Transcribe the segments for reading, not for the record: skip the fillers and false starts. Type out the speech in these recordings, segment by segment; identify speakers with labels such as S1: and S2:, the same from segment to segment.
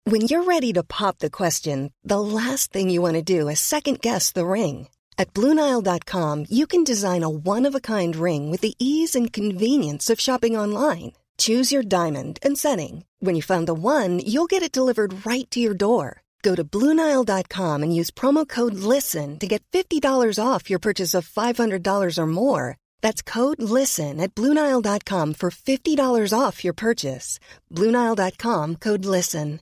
S1: When you're ready to pop the question, the last thing you want to do is second-guess the ring. At BlueNile.com, you can design a one-of-a-kind ring with the ease and convenience of shopping online. Choose your diamond and setting. When you find the one, you'll get it delivered right to your door. Go to BlueNile.com and use promo code LISTEN to get $50 off your purchase of $500 or more. That's code LISTEN at BlueNile.com for $50 off your purchase. BlueNile.com, code LISTEN.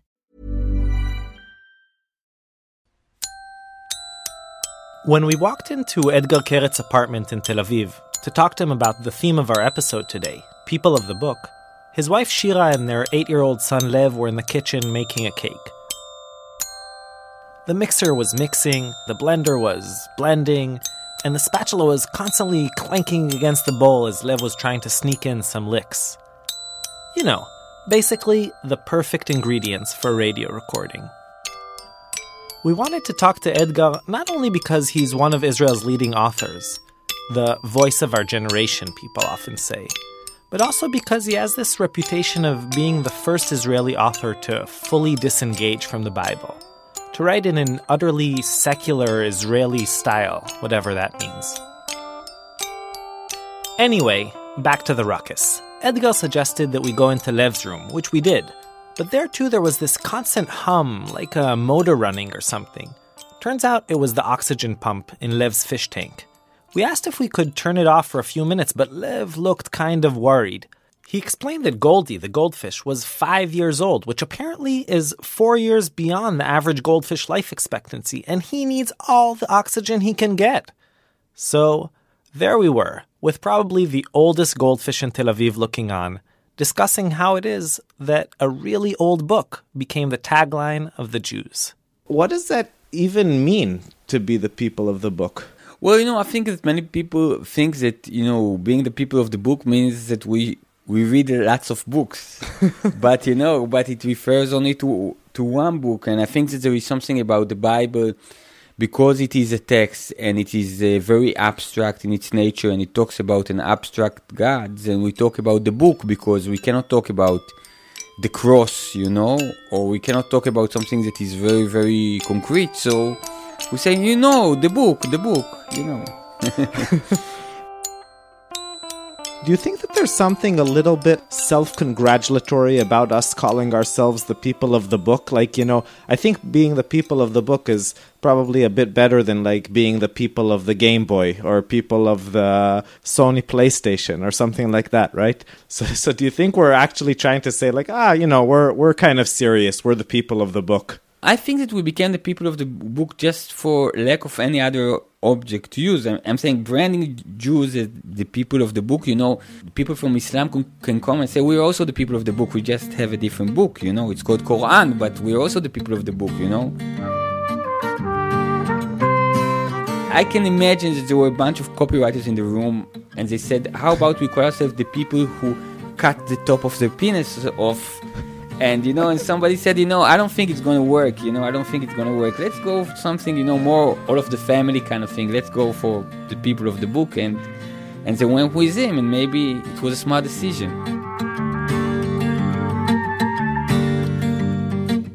S2: When we walked into Edgar Keret's apartment in Tel Aviv to talk to him about the theme of our episode today, people of the book, his wife Shira and their 8-year-old son Lev were in the kitchen making a cake. The mixer was mixing, the blender was blending, and the spatula was constantly clanking against the bowl as Lev was trying to sneak in some licks. You know, basically the perfect ingredients for a radio recording. We wanted to talk to Edgar not only because he's one of Israel's leading authors, the voice of our generation, people often say, but also because he has this reputation of being the first Israeli author to fully disengage from the Bible, to write in an utterly secular Israeli style, whatever that means. Anyway, back to the ruckus. Edgar suggested that we go into Lev's room, which we did. But there too there was this constant hum, like a motor running or something. Turns out it was the oxygen pump in Lev's fish tank. We asked if we could turn it off for a few minutes, but Lev looked kind of worried. He explained that Goldie, the goldfish, was 5 years old, which apparently is 4 years beyond the average goldfish life expectancy, and he needs all the oxygen he can get. So, there we were, with probably the oldest goldfish in Tel Aviv looking on, discussing how it is that a really old book became the tagline of the Jews.
S3: What does that even mean, to be the people of the book?
S4: Well, I think that many people think that, being the people of the book means that we read lots of books. but it refers only to one book. And I think that there is something about the Bible, because it is a text and it is very abstract in its nature and it talks about an abstract God, and we talk about the book because we cannot talk about the cross, or we cannot talk about something that is very, very concrete. So we say, the book.
S3: Do you think that there's something a little bit self-congratulatory about us calling ourselves the people of the book? I think being the people of the book is probably a bit better than being the people of the Game Boy or people of the Sony PlayStation or something like that, right? So do you think we're actually trying to say we're kind of serious, we're the people of the book?
S4: I think that we became the people of the book just for lack of any other object to use. I'm saying branding Jews as the people of the book, people from Islam can come and say, we're also the people of the book, we just have a different book, it's called Quran, but we're also the people of the book, I can imagine that there were a bunch of copywriters in the room and they said, how about we call ourselves the people who cut the top of their penis off? And, and somebody said, I don't think it's going to work, I don't think it's going to work. Let's go for something, more all of the family kind of thing. Let's go for the people of the book. And they went with him, and maybe it was a smart decision.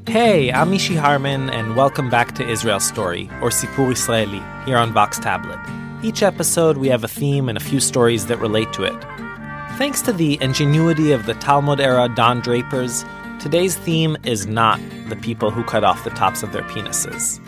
S2: Hey, I'm Mishi Harman, and welcome back to Israel Story, or Sipur Israeli, here on Vox Tablet. Each episode we have a theme and a few stories that relate to it. Thanks to the ingenuity of the Talmud-era Don Drapers, today's theme is not the people who cut off the tops of their penises.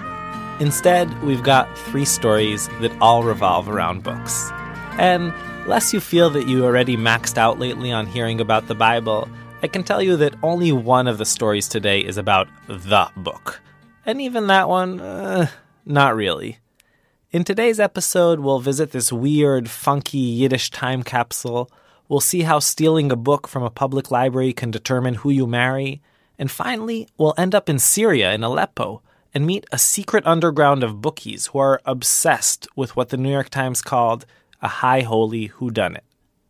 S2: Instead, we've got 3 stories that all revolve around books. And lest you feel that you already maxed out lately on hearing about the Bible, I can tell you that only one of the stories today is about the book. And even that one, not really. In today's episode, we'll visit this weird, funky Yiddish time capsule. We'll see how stealing a book from a public library can determine who you marry. And finally, we'll end up in Syria, in Aleppo, and meet a secret underground of bookies who are obsessed with what the New York Times called a high holy whodunit.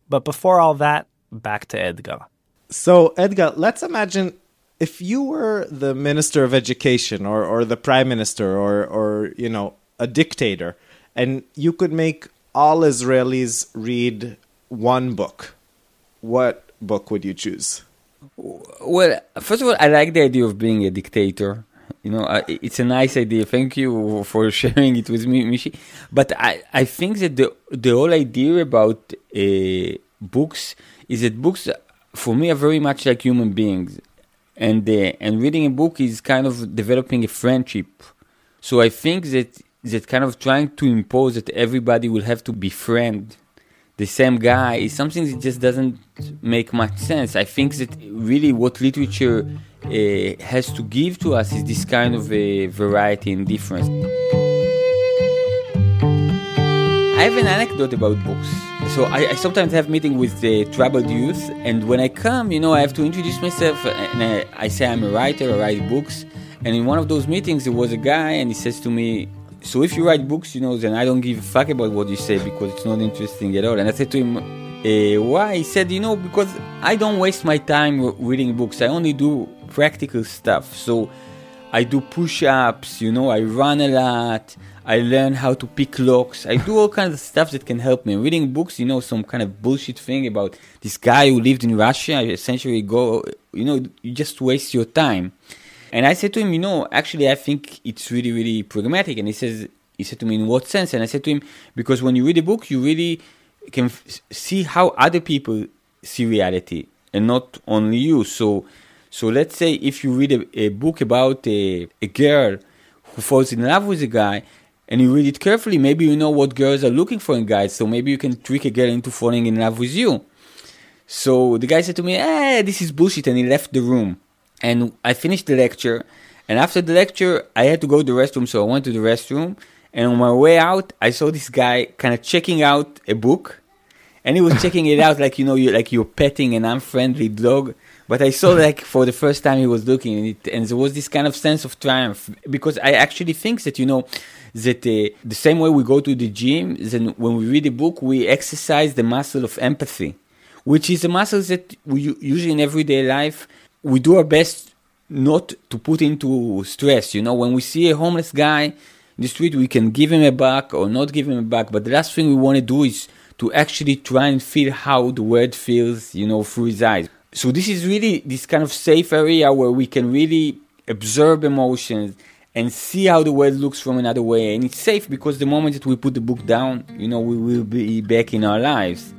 S2: But before all that, back to Edgar.
S3: So, Edgar, let's imagine if you were the Minister of Education or the Prime Minister or a dictator, and you could make all Israelis read one book. What book would you choose?
S4: Well, first of all, I like the idea of being a dictator. It's a nice idea. Thank you for sharing it with me, Mishi. But I think that the whole idea about books is that books, for me, are very much like human beings. And reading a book is kind of developing a friendship. So I think that kind of trying to impose that everybody will have to befriend the same guy is something that just doesn't make much sense. I think that really what literature has to give to us is this kind of variety and difference. I have an anecdote about books. So I sometimes have meetings with the troubled youth, and when I come, I have to introduce myself, and I say I'm a writer, I write books. And in one of those meetings, there was a guy, and he says to me, so if you write books, then I don't give a fuck about what you say because it's not interesting at all. And I said to him, why? He said, because I don't waste my time reading books. I only do practical stuff. So I do push-ups, I run a lot. I learn how to pick locks. I do all kinds of stuff that can help me. Reading books, some kind of bullshit thing about this guy who lived in Russia a century ago, you just waste your time. And I said to him, actually, I think it's really, really pragmatic. And he said to me, in what sense? And I said to him, because when you read a book, you really can see how other people see reality and not only you. So let's say if you read a book about a girl who falls in love with a guy, and you read it carefully, maybe you know what girls are looking for in guys. So maybe you can trick a girl into falling in love with you. So the guy said to me, this is bullshit. And he left the room. And I finished the lecture, and after the lecture, I had to go to the restroom, so I went to the restroom, and on my way out, I saw this guy kind of checking out a book, and he was checking it out like, you're petting an unfriendly dog, but I saw for the first time he was looking at it, and there was this kind of sense of triumph, because I actually think that, that the same way we go to the gym, then when we read a book, we exercise the muscle of empathy, which is a muscle that we usually in everyday life, we do our best not to put into stress. When we see a homeless guy in the street, we can give him a buck or not give him a buck. But the last thing we want to do is to actually try and feel how the world feels, through his eyes. So this is really this kind of safe area where we can really observe emotions and see how the world looks from another way. And it's safe because the moment that we put the book down, we will be back in our lives.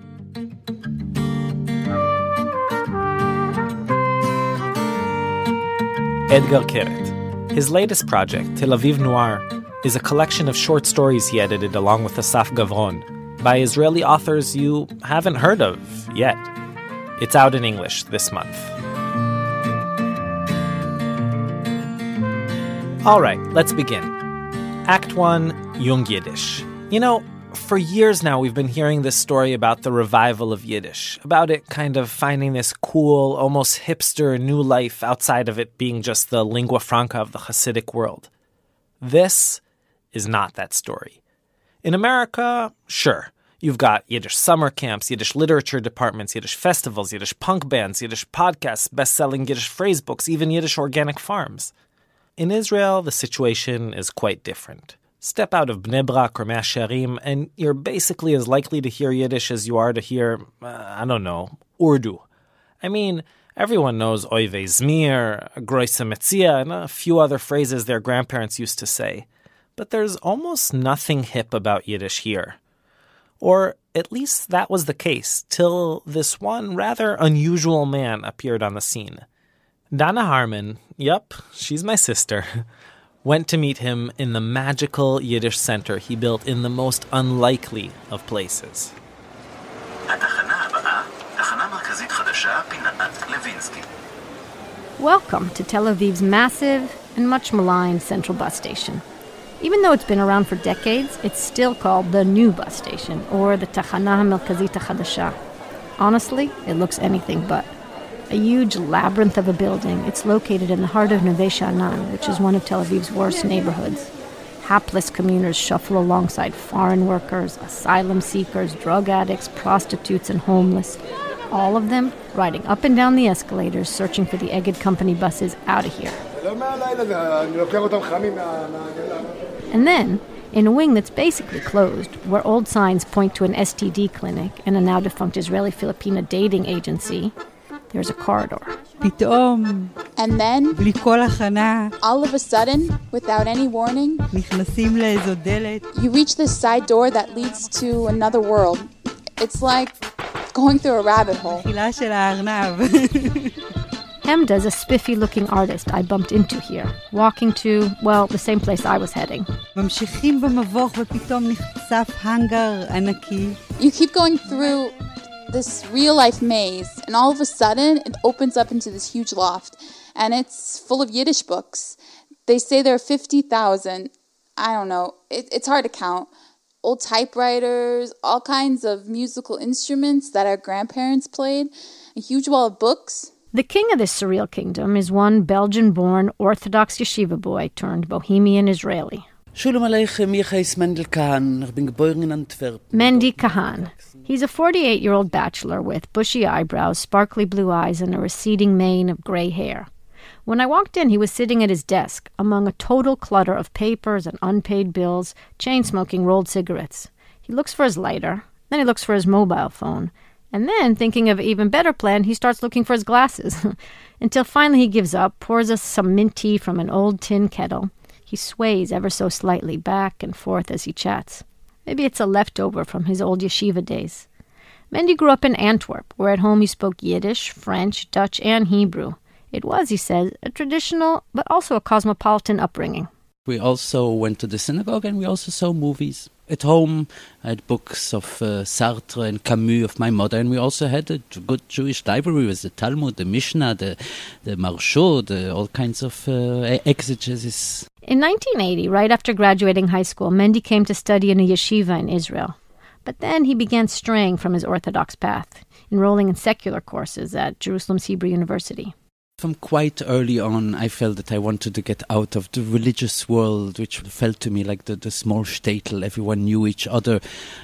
S2: Edgar Keret. His latest project, Tel Aviv Noir, is a collection of short stories he edited along with Asaf Gavron by Israeli authors you haven't heard of yet. It's out in English this month. All right, let's begin. Act 1, Jung Yiddish. For years now, we've been hearing this story about the revival of Yiddish, about it kind of finding this cool, almost hipster new life outside of it being just the lingua franca of the Hasidic world. This is not that story. In America, sure, you've got Yiddish summer camps, Yiddish literature departments, Yiddish festivals, Yiddish punk bands, Yiddish podcasts, best-selling Yiddish phrase books, even Yiddish organic farms. In Israel, the situation is quite different. Step out of Bnei Brak or Mea Shearim, and you're basically as likely to hear Yiddish as you are to hear, Urdu. I mean, everyone knows Oy vey Zmir, Groise Metzia, and a few other phrases their grandparents used to say. But there's almost nothing hip about Yiddish here. Or at least that was the case, till this one rather unusual man appeared on the scene. Dana Harmon, yup, she's my sister, went to meet him in the magical Yiddish center he built in the most unlikely of places.
S5: Welcome to Tel Aviv's massive and much maligned central bus station. Even though it's been around for decades, it's still called the new bus station, or the Tachana Merkazit Chadasha. Honestly, it looks anything but. A huge labyrinth of a building, it's located in the heart of Neve Sha'anan, which is one of Tel Aviv's worst neighborhoods. Hapless commuters shuffle alongside foreign workers, asylum seekers, drug addicts, prostitutes, and homeless. All of them riding up and down the escalators, searching for the Egged Company buses out of here. And then, in a wing that's basically closed, where old signs point to an STD clinic and a now-defunct Israeli-Filipino dating agency, there's a corridor.
S6: פתאום,
S7: And then,
S6: בלי כל הכנה,
S7: all of a sudden, without any warning,
S6: נכנסים לאיזו דלת.
S7: you reach this side door that leads to another world. It's like going through a rabbit hole.
S6: חילה של הארנב.
S5: Hemda is a spiffy-looking artist I bumped into here, walking to, well, the same place I was heading.
S6: ממשיכים במבוך ופתאום נחשף הנגר ענקי.
S7: You keep going through this real-life maze, and all of a sudden, it opens up into this huge loft, and it's full of Yiddish books. They say there are 50,000. I don't know. It's hard to count. Old typewriters, all kinds of musical instruments that our grandparents played, a huge wall of books.
S5: The king of this surreal kingdom is one Belgian-born Orthodox yeshiva boy turned Bohemian Israeli.
S4: Shalom Aleichem, ich heiss Mendel Kahan, ich bin geboren in Antwerp.
S5: Mendy Kahan. He's a 48-year-old bachelor with bushy eyebrows, sparkly blue eyes, and a receding mane of gray hair. When I walked in, he was sitting at his desk among a total clutter of papers and unpaid bills, chain-smoking rolled cigarettes. He looks for his lighter, then he looks for his mobile phone, and then, thinking of an even better plan, he starts looking for his glasses. Until finally he gives up, pours us some mint tea from an old tin kettle. He sways ever so slightly back and forth as he chats. Maybe it's a leftover from his old yeshiva days. Mendy grew up in Antwerp, where at home he spoke Yiddish, French, Dutch, and Hebrew. It was, he says, a traditional but also a cosmopolitan upbringing.
S8: We also went to the synagogue and we also saw movies. At home, I had books of Sartre and Camus of my mother, and we also had a good Jewish library with the Talmud, the Mishnah, the Marshot, all kinds of exegesis.
S5: In 1980, right after graduating high school, Mendy came to study in a yeshiva in Israel. But then he began straying from his Orthodox path, enrolling in secular courses at Jerusalem's Hebrew University.
S8: From quite early on, I felt that I wanted to get out of the religious world, which felt to me like the small shtetl. Everyone knew each other.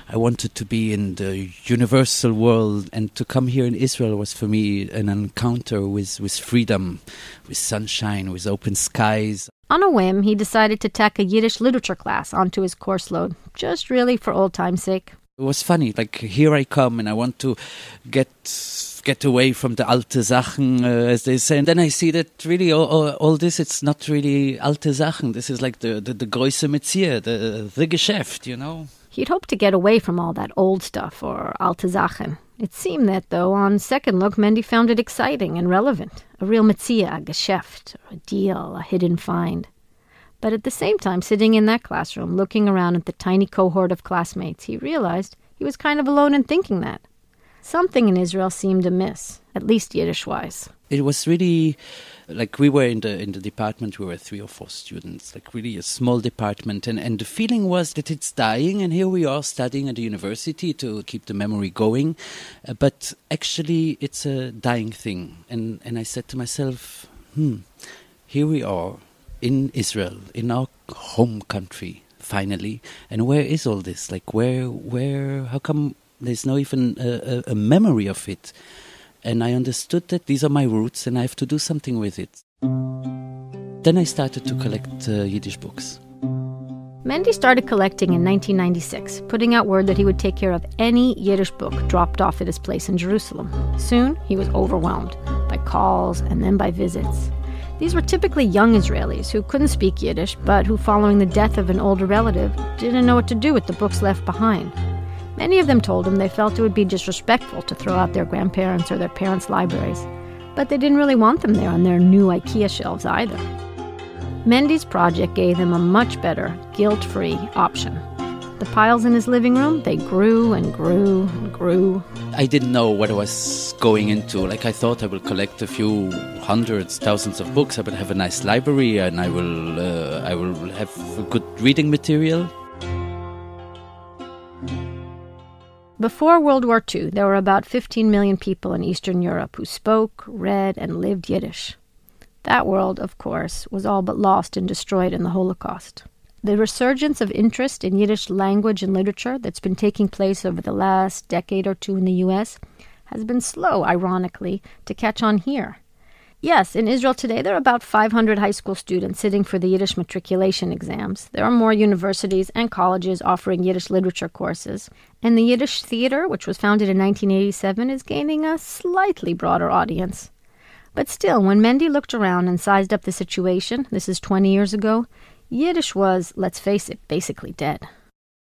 S8: I wanted to be in the universal world, and to come here in Israel was for me an encounter with freedom, with sunshine, with open skies.
S5: On a whim, he decided to tack a Yiddish literature class onto his course load, just really for old time's sake.
S8: It was funny, like here I come and I want to get away from the alte Sachen, as they say. And then I see that really all this, it's not really alte Sachen. This is like the große Metier, the Geschäft, you know.
S5: He'd hoped to get away from all that old stuff, or alte Sachen. It seemed that, though, on second look, Mendy found it exciting and relevant. A real Metier, a Geschäft, a deal, a hidden find. But at the same time, sitting in that classroom, looking around at the tiny cohort of classmates, he realized he was kind of alone in thinking that. Something in Israel seemed amiss, at least Yiddish-wise.
S8: It was really, like we were in the department, we were 3 or 4 students, like really a small department. And the feeling was that it's dying, and here we are studying at the university to keep the memory going. But actually, it's a dying thing. And I said to myself, here we are in Israel, in our home country, finally. And where is all this? Like where, how come there's no even a memory of it? And I understood that these are my roots and I have to do something with it. Then I started to collect Yiddish books.
S5: Mendy started collecting in 1996, putting out word that he would take care of any Yiddish book dropped off at his place in Jerusalem. Soon, he was overwhelmed by calls and then by visits. These were typically young Israelis who couldn't speak Yiddish, but who, following the death of an older relative, didn't know what to do with the books left behind. Many of them told him they felt it would be disrespectful to throw out their grandparents' or their parents' libraries, but they didn't really want them there on their new IKEA shelves either. Mendy's project gave them a much better, guilt-free option. The piles in his living room, they grew and grew and grew.
S8: I didn't know what I was going into. Like I thought I will collect a few hundreds, thousands of books. I will have a nice library and I will have a good reading material.
S5: Before World War II, there were about 15 million people in Eastern Europe who spoke, read, and lived Yiddish. That world, of course, was all but lost and destroyed in the Holocaust. The resurgence of interest in Yiddish language and literature that's been taking place over the last decade or two in the U.S. has been slow, ironically, to catch on here. Yes, in Israel today, there are about 500 high school students sitting for the Yiddish matriculation exams. There are more universities and colleges offering Yiddish literature courses. And the Yiddish Theater, which was founded in 1987, is gaining a slightly broader audience. But still, when Mendy looked around and sized up the situation, this is 20 years ago, Yiddish was, let's face it, basically dead.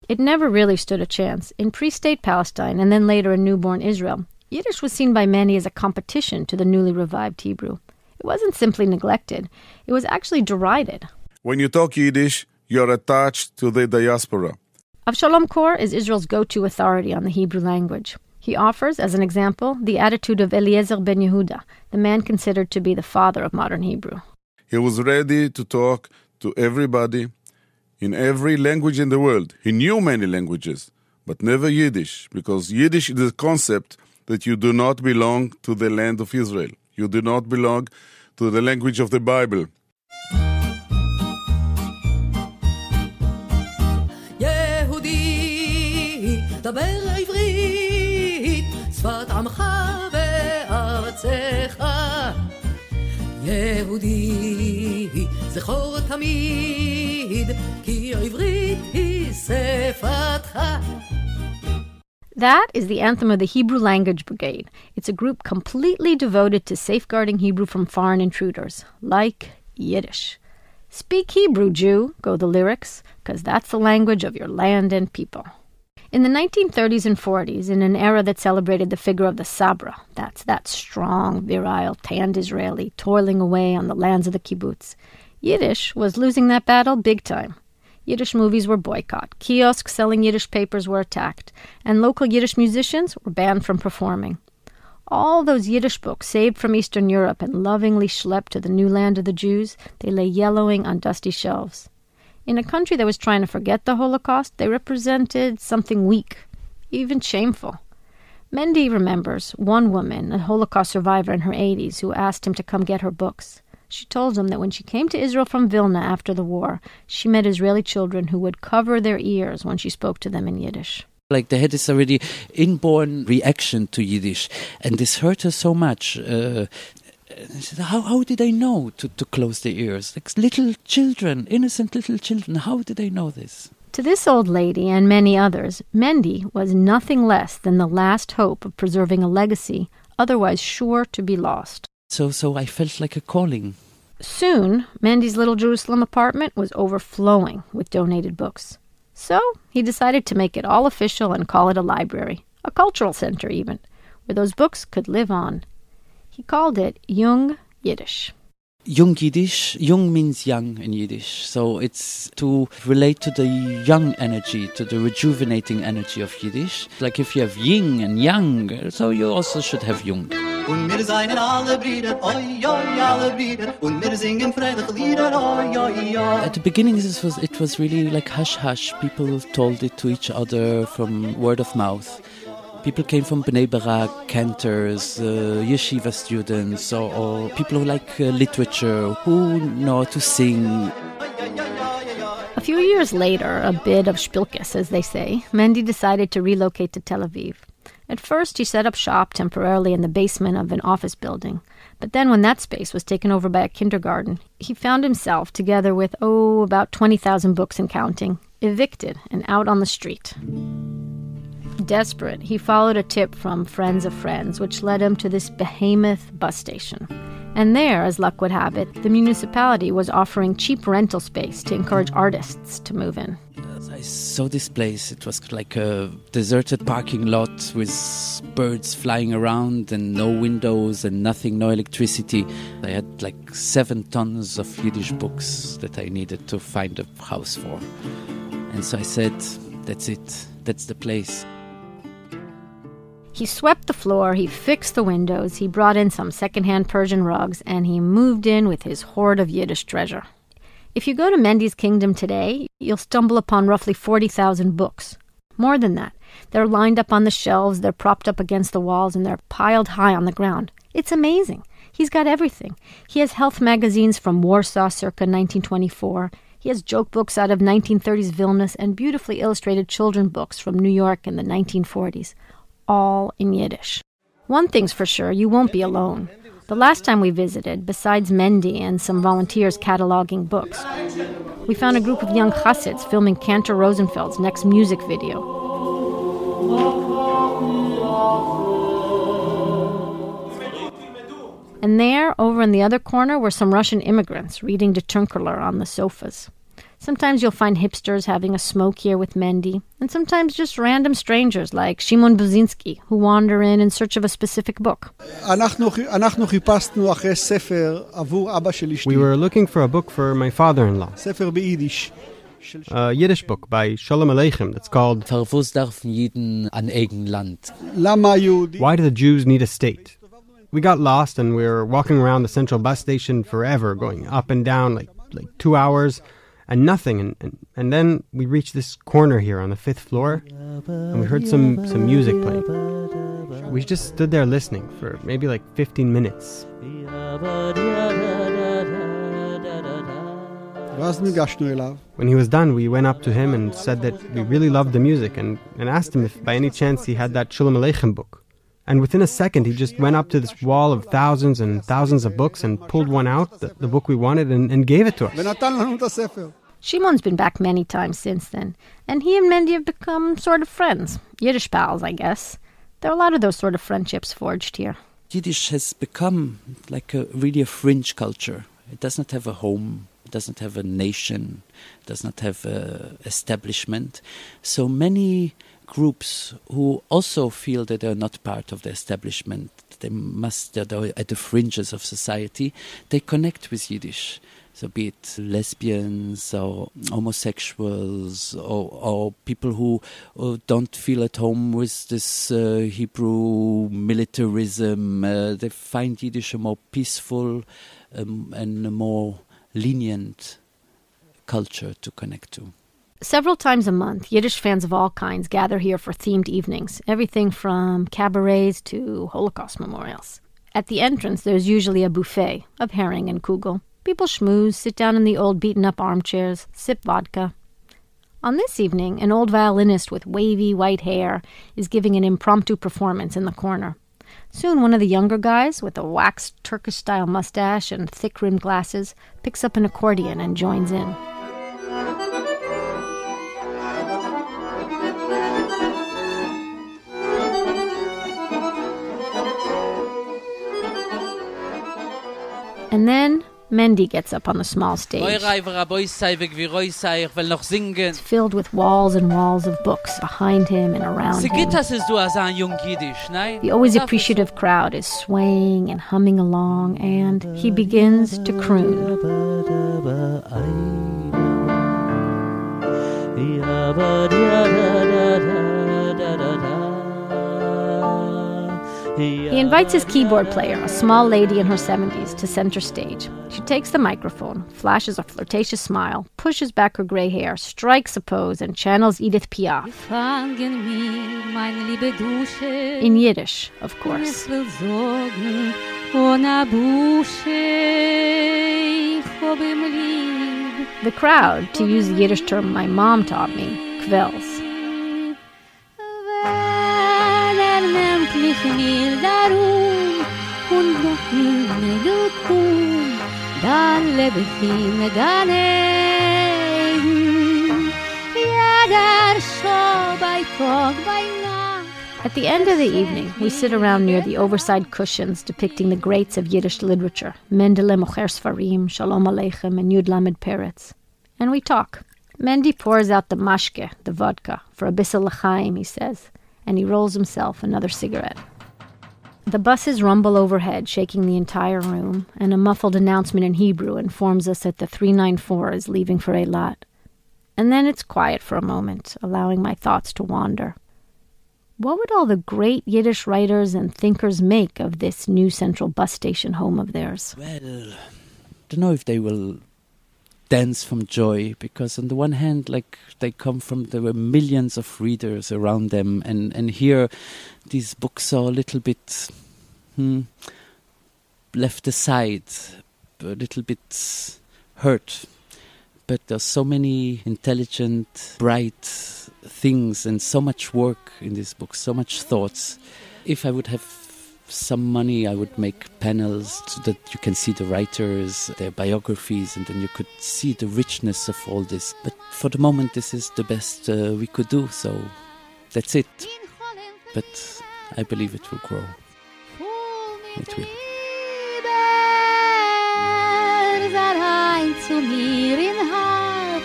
S5: It never really stood a chance. In pre-state Palestine and then later in newborn Israel, Yiddish was seen by many as a competition to the newly revived Hebrew. It wasn't simply neglected. It was actually derided.
S9: When you talk Yiddish, you're attached to the diaspora.
S5: Avshalom Kor is Israel's go-to authority on the Hebrew language. He offers, as an example, the attitude of Eliezer ben Yehuda, the man considered to be the father of modern Hebrew.
S9: He was ready to talk to everybody in every language in the world. He knew many languages, but never Yiddish, because Yiddish is the concept that you do not belong to the land of Israel. You do not belong to the language of the Bible.
S10: יהודי, דבר עברית, שפת עמך וארצך. יהודי, זכור תמיד, כי עברית היא שפתך.
S5: That is the anthem of the Hebrew Language Brigade. It's a group completely devoted to safeguarding Hebrew from foreign intruders, like Yiddish. Speak Hebrew, Jew, go the lyrics, because that's the language of your land and people. In the 1930s and 40s, in an era that celebrated the figure of the Sabra, that's that strong, virile, tanned Israeli toiling away on the lands of the kibbutz, Yiddish was losing that battle big time. Yiddish movies were boycotted, kiosks selling Yiddish papers were attacked, and local Yiddish musicians were banned from performing. All those Yiddish books saved from Eastern Europe and lovingly schlepped to the new land of the Jews, they lay yellowing on dusty shelves. In a country that was trying to forget the Holocaust, they represented something weak, even shameful. Mendy remembers one woman, a Holocaust survivor in her 80s, who asked him to come get her books. She told him that when she came to Israel from Vilna after the war, she met Israeli children who would cover their ears when she spoke to them in Yiddish.
S8: Like they had this already inborn reaction to Yiddish, and this hurt her so much. I said, how did they know to close their ears? Like little children, innocent little children, how did they know this?
S5: To this old lady and many others, Mendy was nothing less than the last hope of preserving a legacy otherwise sure to be lost.
S8: So I felt like a calling.
S5: Soon, Mendy's little Jerusalem apartment was overflowing with donated books. So he decided to make it all official and call it a library, a cultural center even, where those books could live on. He called it Jung Yiddish.
S8: Jung Yiddish, Jung means young in Yiddish, so it's to relate to the young energy, to the rejuvenating energy of Yiddish. Like if you have yin and yang, so you also should have Jung.
S10: Und wir seien alle Brüder, oi, oi, alle Brüder, und wir singen fröhliche Lieder, oi, oi, oi.
S8: At the beginning, it was really like hush-hush. People told it to each other from word of mouth. People came from Bnei Barak, cantors, yeshiva students, or people who like literature, who know to sing.
S5: A few years later, a bit of spilkes, as they say, Mendy decided to relocate to Tel Aviv. At first, he set up shop temporarily in the basement of an office building. But then when that space was taken over by a kindergarten, he found himself, together with, about 20,000 books and counting, evicted and out on the street. Desperate, he followed a tip from friends of friends, which led him to this behemoth bus station. And there, as luck would have it, the municipality was offering cheap rental space to encourage artists to move in.
S8: I saw this place. It was like a deserted parking lot with birds flying around and no windows and nothing, no electricity. I had like 7 tons of Yiddish books that I needed to find a house for. And so I said, that's it. That's the place.
S5: He swept the floor, he fixed the windows, he brought in some second-hand Persian rugs, and he moved in with his hoard of Yiddish treasure. If you go to Mendy's kingdom today, you'll stumble upon roughly 40,000 books. More than that. They're lined up on the shelves, they're propped up against the walls, and they're piled high on the ground. It's amazing. He's got everything. He has health magazines from Warsaw circa 1924. He has joke books out of 1930s Vilnius and beautifully illustrated children books from New York in the 1940s. All in Yiddish. One thing's for sure, you won't be alone. The last time we visited, besides Mendy and some volunteers cataloging books, we found a group of young chassids filming Cantor Rosenfeld's next music video. And there, over in the other corner, were some Russian immigrants reading De Tunkeler on the sofas. Sometimes you'll find hipsters having a smoke here with Mendy, and sometimes just random strangers like Shimon Buzinski, who wander in search of a specific book.
S11: We were looking for a book for my father-in-law. A Yiddish book by Shalom Aleichem that's called Why Do the Jews Need a State? We got lost and we were walking around the central bus station forever, going up and down like 2 hours and nothing. And then we reached this corner here on the 5th floor and we heard some music playing. We just stood there listening for maybe 15 minutes. When he was done, we went up to him and said that we really loved the music and asked him if by any chance he had that Shalom Aleichem book. And within a second, he just went up to this wall of thousands and thousands of books and pulled one out, the book we wanted, and gave it to us.
S5: Shimon's been back many times since then, and he and Mendy have become sort of friends. Yiddish pals, I guess. There are a lot of those sort of friendships forged here.
S8: Yiddish has become really a fringe culture. It does not have a home. It doesn't have a nation. It does not have an establishment. So many groups who also feel that they're not part of the establishment, they're at the fringes of society, they connect with Yiddish. So be it lesbians or homosexuals or people who don't feel at home with this Hebrew militarism, they find Yiddish a more peaceful and a more lenient culture to connect to.
S5: Several times a month, Yiddish fans of all kinds gather here for themed evenings, everything from cabarets to Holocaust memorials. At the entrance, there's usually a buffet of herring and kugel. People schmooze, sit down in the old beaten-up armchairs, sip vodka. On this evening, an old violinist with wavy white hair is giving an impromptu performance in the corner. Soon, one of the younger guys, with a waxed Turkish-style mustache and thick-rimmed glasses, picks up an accordion and joins in. And then Mendy gets up on the small stage. It's filled with walls and walls of books behind him and around him. The always appreciative crowd is swaying and humming along, and he begins to croon. He invites his keyboard player, a small lady in her 70s, to center stage. She takes the microphone, flashes a flirtatious smile, pushes back her gray hair, strikes a pose, and channels Edith Piaf. In Yiddish, of course. The crowd, to use the Yiddish term my mom taught me, kvels. At the end of the evening, we sit around near the oversized cushions depicting the greats of Yiddish literature, Mendele Mocher Sfarim, Shalom Aleichem, and Yud Lamed Peretz. And we talk. Mendy pours out the mashke, the vodka, for a bissel l'chaim, he says, and he rolls himself another cigarette. The buses rumble overhead, shaking the entire room, and a muffled announcement in Hebrew informs us that the 394 is leaving for Eilat. And then it's quiet for a moment, allowing my thoughts to wander. What would all the great Yiddish writers and thinkers make of this new central bus station home of theirs?
S8: Well, I don't know if they will dance from joy, because on the one hand, there were millions of readers around them, and here these books are a little bit left aside, a little bit hurt. But there's so many intelligent, bright things and so much work in this book, so much thoughts. If I would have some money, I would make panels so that you can see the writers, their biographies, and then you could see the richness of all this. But for the moment, this is the best we could do, so that's it. But I believe it will grow. It will.
S12: wohnt zu mir in Herz,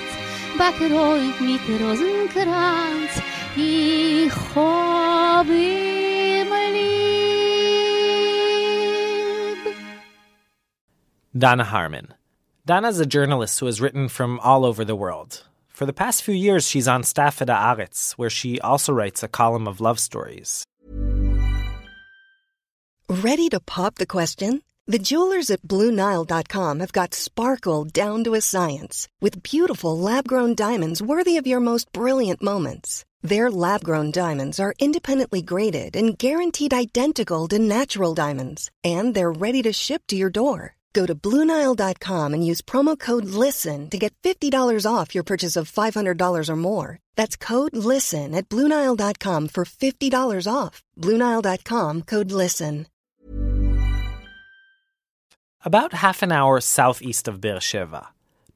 S12: Backroit mit Rosenkranz, ich hab immer lieb.
S2: Dana Harmon. Dana's a journalist who has written from all over the world. For the past few years, she's on staff at Haaretz, where she also writes a column of love stories.
S1: Ready to pop the question? The jewelers at BlueNile.com have got sparkle down to a science with beautiful lab-grown diamonds worthy of your most brilliant moments. Their lab-grown diamonds are independently graded and guaranteed identical to natural diamonds, and they're ready to ship to your door. Go to BlueNile.com and use promo code LISTEN to get $50 off your purchase of $500 or more. That's code LISTEN at BlueNile.com for $50 off. BlueNile.com, code LISTEN.
S2: About half an hour southeast of Beersheva,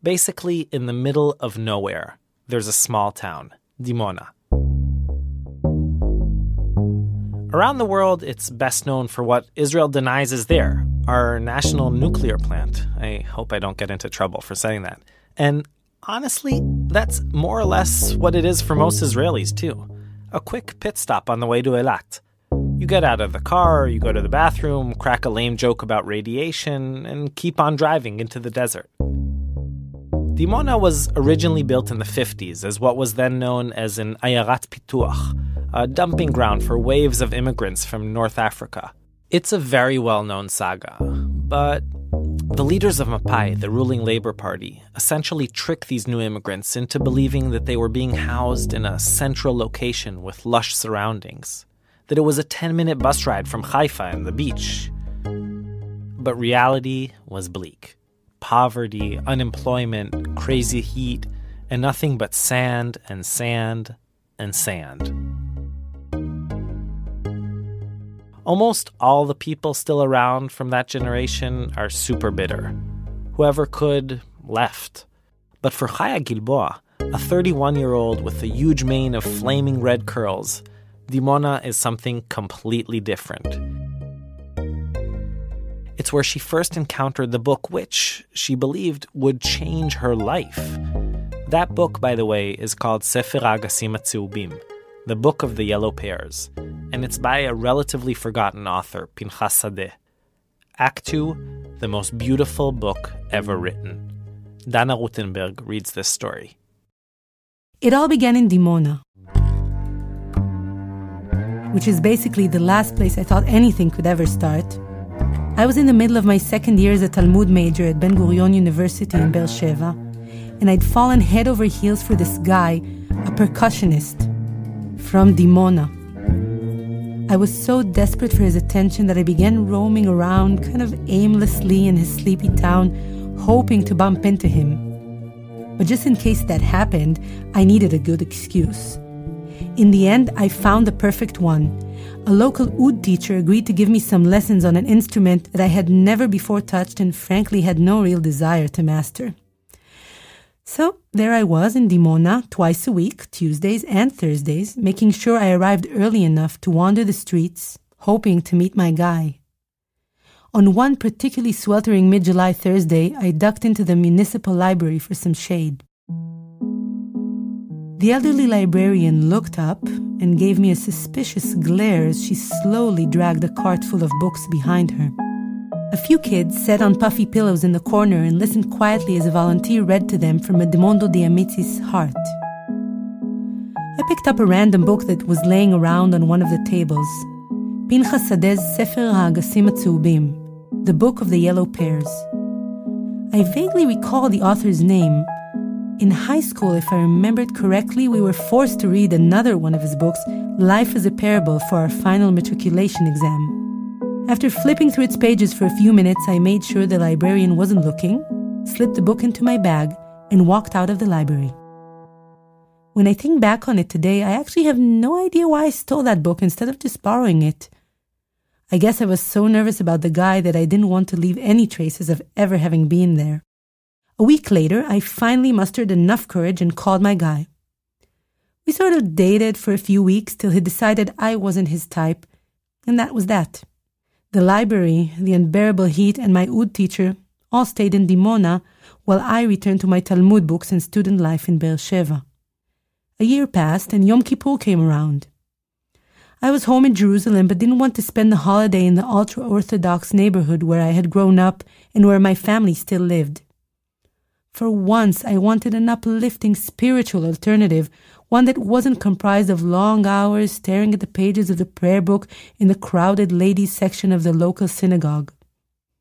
S2: basically in the middle of nowhere, there's a small town, Dimona. Around the world, it's best known for what Israel denies is there, our national nuclear plant. I hope I don't get into trouble for saying that. And honestly, that's more or less what it is for most Israelis, too. A quick pit stop on the way to Eilat. You get out of the car, you go to the bathroom, crack a lame joke about radiation, and keep on driving into the desert. Dimona was originally built in the 50s as what was then known as an Ayarat Pituach, a dumping ground for waves of immigrants from North Africa. It's a very well-known saga, but the leaders of Mapai, the ruling Labour Party, essentially tricked these new immigrants into believing that they were being housed in a central location with lush surroundings, that it was a 10-minute bus ride from Haifa and the beach. But reality was bleak. Poverty, unemployment, crazy heat, and nothing but sand and sand and sand. Almost all the people still around from that generation are super bitter. Whoever could, left. But for Chaya Gilboa, a 31-year-old with a huge mane of flaming red curls, Dimona is something completely different. It's where she first encountered the book which, she believed, would change her life. That book, by the way, is called Sefer HaAgassim HaTzeubim, the Book of the Yellow Pears, and it's by a relatively forgotten author, Pinchas Sadeh. Act 2, the most beautiful book ever written. Dana Rutenberg reads this story.
S13: It all began in Dimona, which is basically the last place I thought anything could ever start. I was in the middle of my second year as a Talmud major at Ben Gurion University in Beersheva, and I'd fallen head over heels for this guy, a percussionist from Dimona. I was so desperate for his attention that I began roaming around kind of aimlessly in his sleepy town, hoping to bump into him. But just in case that happened, I needed a good excuse. In the end, I found the perfect one. A local oud teacher agreed to give me some lessons on an instrument that I had never before touched and frankly had no real desire to master. So there I was in Dimona twice a week, Tuesdays and Thursdays, making sure I arrived early enough to wander the streets, hoping to meet my guy. On one particularly sweltering mid-July Thursday, I ducked into the municipal library for some shade. The elderly librarian looked up and gave me a suspicious glare as she slowly dragged a cart full of books behind her. A few kids sat on puffy pillows in the corner and listened quietly as a volunteer read to them from Edmondo Diamitzi's Heart. I picked up a random book that was laying around on one of the tables. Pinchas Sadeh's Sefer HaAgassim HaTzeubim, the Book of the Yellow Pears. I vaguely recall the author's name. In high school, if I remembered correctly, we were forced to read another one of his books, Life as a Parable, for our final matriculation exam. After flipping through its pages for a few minutes, I made sure the librarian wasn't looking, slipped the book into my bag, and walked out of the library. When I think back on it today, I actually have no idea why I stole that book instead of just borrowing it. I guess I was so nervous about the guy that I didn't want to leave any traces of ever having been there. A week later, I finally mustered enough courage and called my guy. We sort of dated for a few weeks till he decided I wasn't his type, and that was that. The library, the unbearable heat, and my oud teacher all stayed in Dimona, while I returned to my Talmud books and student life in Be'er Sheva. A year passed and Yom Kippur came around. I was home in Jerusalem but didn't want to spend the holiday in the ultra-Orthodox neighborhood where I had grown up and where my family still lived. For once, I wanted an uplifting spiritual alternative, one that wasn't comprised of long hours staring at the pages of the prayer book in the crowded ladies' section of the local synagogue.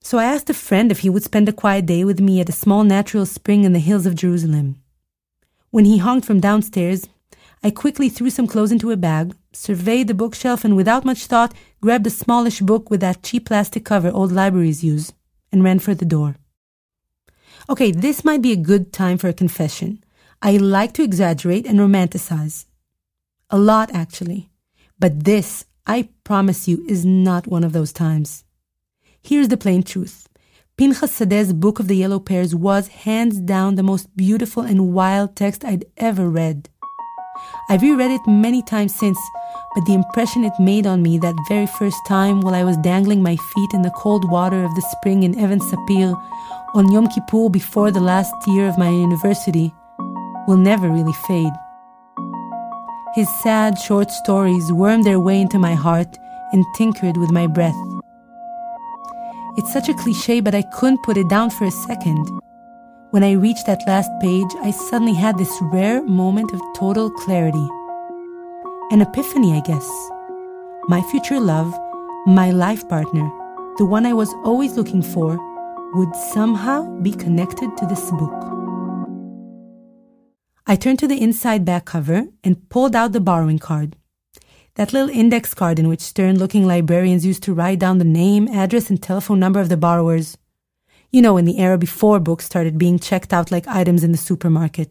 S13: So I asked a friend if he would spend a quiet day with me at a small natural spring in the hills of Jerusalem. When he honked from downstairs, I quickly threw some clothes into a bag, surveyed the bookshelf, and without much thought, grabbed a smallish book with that cheap plastic cover old libraries use, and ran for the door. Okay, this might be a good time for a confession. I like to exaggerate and romanticize. A lot, actually. But this, I promise you, is not one of those times. Here's the plain truth. Pinchas Sadeh's Book of the Yellow Pears was, hands down, the most beautiful and wild text I'd ever read. I've reread it many times since, but the impression it made on me that very first time while I was dangling my feet in the cold water of the spring in Even Sapir on Yom Kippur before the last year of my university will never really fade. His sad, short stories wormed their way into my heart and tinkered with my breath. It's such a cliché, but I couldn't put it down for a second. When I reached that last page, I suddenly had this rare moment of total clarity. An epiphany, I guess. My future love, my life partner, the one I was always looking for, would somehow be connected to this book. I turned to the inside back cover and pulled out the borrowing card. That little index card in which stern-looking librarians used to write down the name, address, and telephone number of the borrowers. You know, in the era before books started being checked out like items in the supermarket.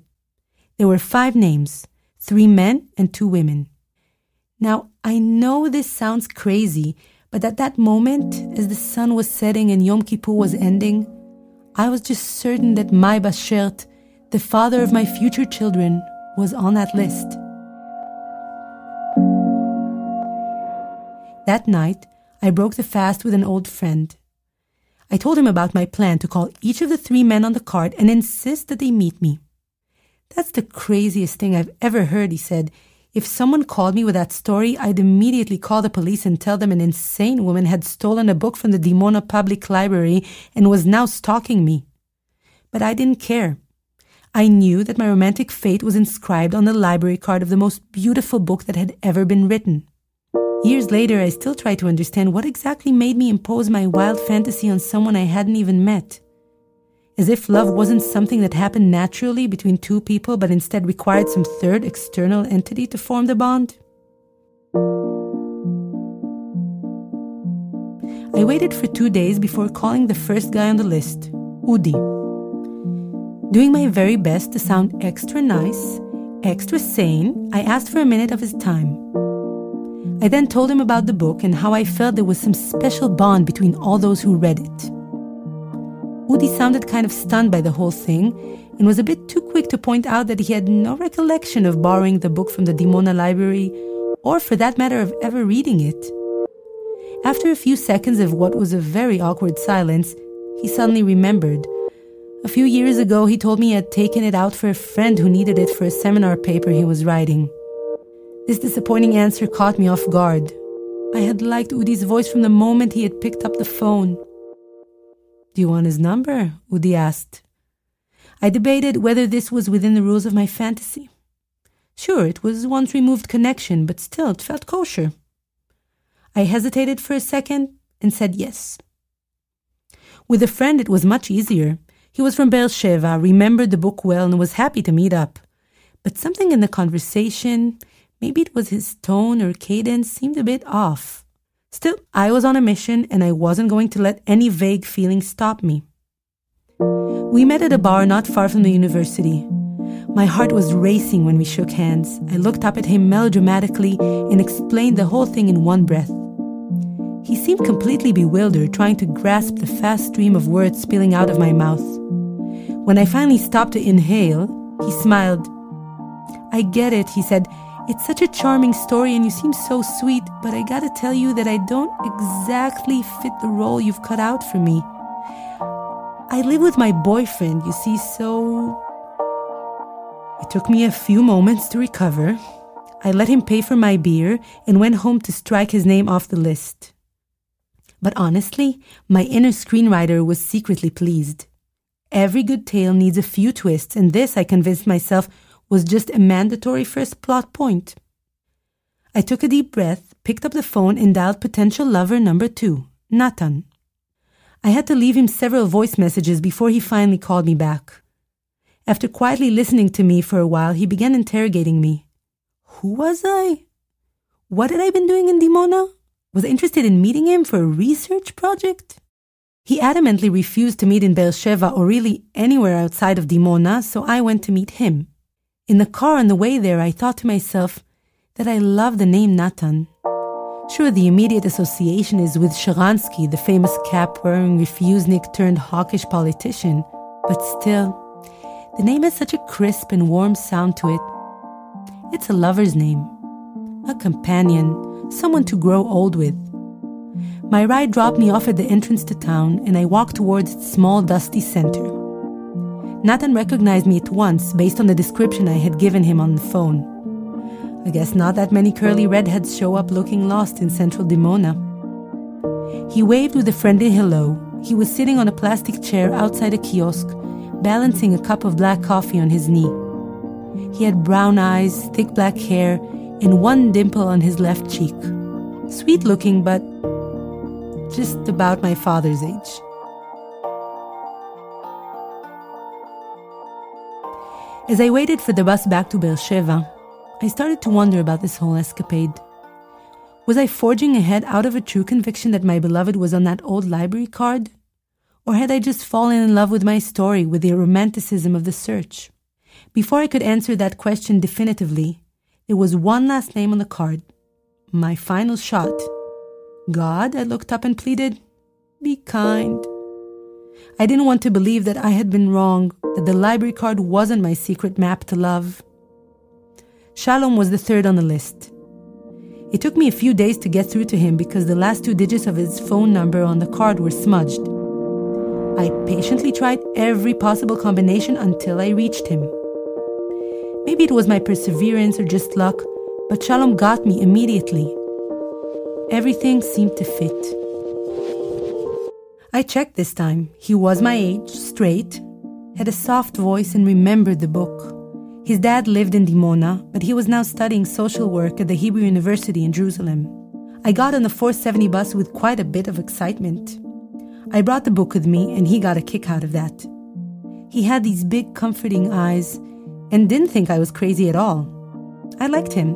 S13: There were 5 names, 3 men and 2 women. Now, I know this sounds crazy, but at that moment, as the sun was setting and Yom Kippur was ending, I was just certain that my Bashert, the father of my future children, was on that list. That night, I broke the fast with an old friend. I told him about my plan to call each of the 3 men on the card and insist that they meet me. That's the craziest thing I've ever heard, he said. If someone called me with that story, I'd immediately call the police and tell them an insane woman had stolen a book from the Dimona Public Library and was now stalking me. But I didn't care. I knew that my romantic fate was inscribed on the library card of the most beautiful book that had ever been written. Years later, I still try to understand what exactly made me impose my wild fantasy on someone I hadn't even met. As if love wasn't something that happened naturally between 2 people, but instead required some third external entity to form the bond. I waited for 2 days before calling the first guy on the list, Udi. Doing my very best to sound extra nice, extra sane, I asked for a minute of his time. I then told him about the book and how I felt there was some special bond between all those who read it. Udi sounded kind of stunned by the whole thing and was a bit too quick to point out that he had no recollection of borrowing the book from the Dimona library, or for that matter of ever reading it. After a few seconds of what was a very awkward silence, he suddenly remembered. A few years ago, he told me he had taken it out for a friend who needed it for a seminar paper he was writing. This disappointing answer caught me off guard. I had liked Udi's voice from the moment he had picked up the phone. "Do you want his number?" Udi asked. I debated whether this was within the rules of my fantasy. Sure, it was once removed connection, but still it felt kosher. I hesitated for a second and said yes. With a friend it was much easier. He was from Be'er Sheva, remembered the book well, and was happy to meet up. But something in the conversation, maybe it was his tone or cadence, seemed a bit off. Still, I was on a mission, and I wasn't going to let any vague feeling stop me. We met at a bar not far from the university. My heart was racing when we shook hands. I looked up at him melodramatically and explained the whole thing in one breath. He seemed completely bewildered, trying to grasp the fast stream of words spilling out of my mouth. When I finally stopped to inhale, he smiled. "I get it," he said. "It's such a charming story and you seem so sweet, but I gotta tell you that I don't exactly fit the role you've cut out for me. I live with my boyfriend, you see, so... It took me a few moments to recover. I let him pay for my beer and went home to strike his name off the list. But honestly, my inner screenwriter was secretly pleased. Every good tale needs a few twists, and this, I convinced myself, was just a mandatory first plot point. I took a deep breath, picked up the phone, and dialed potential lover number 2, Natan. I had to leave him several voice messages before he finally called me back. After quietly listening to me for a while, he began interrogating me. Who was I? What had I been doing in Dimona? Was I interested in meeting him for a research project? He adamantly refused to meet in Beersheba or really anywhere outside of Dimona, so I went to meet him. In the car on the way there, I thought to myself that I love the name Natan. Sure, the immediate association is with Sharansky, the famous cap-wearing refusenik turned hawkish politician, but still, the name has such a crisp and warm sound to it. It's a lover's name, a companion, someone to grow old with. My ride dropped me off at the entrance to town, and I walked towards its small, dusty center. Natan recognized me at once based on the description I had given him on the phone. I guess not that many curly redheads show up looking lost in central Dimona. He waved with a friendly hello. He was sitting on a plastic chair outside a kiosk, balancing a cup of black coffee on his knee. He had brown eyes, thick black hair, and one dimple on his left cheek. Sweet-looking, but just about my father's age. As I waited for the bus back to Beersheba, I started to wonder about this whole escapade. Was I forging ahead out of a true conviction that my beloved was on that old library card? Or had I just fallen in love with my story, with the romanticism of the search? Before I could answer that question definitively, there was one last name on the card. My final shot. God, I looked up and pleaded, be kind. I didn't want to believe that I had been wrong, that the library card wasn't my secret map to love. Shalom was the third on the list. It took me a few days to get through to him because the last 2 digits of his phone number on the card were smudged. I patiently tried every possible combination until I reached him. Maybe it was my perseverance or just luck, but Shalom got me immediately. Everything seemed to fit. I checked this time. He was my age, straight, had a soft voice, and remembered the book. His dad lived in Dimona, but he was now studying social work at the Hebrew University in Jerusalem. I got on the 470 bus with quite a bit of excitement. I brought the book with me, and he got a kick out of that. He had these big, comforting eyes, and didn't think I was crazy at all. I liked him.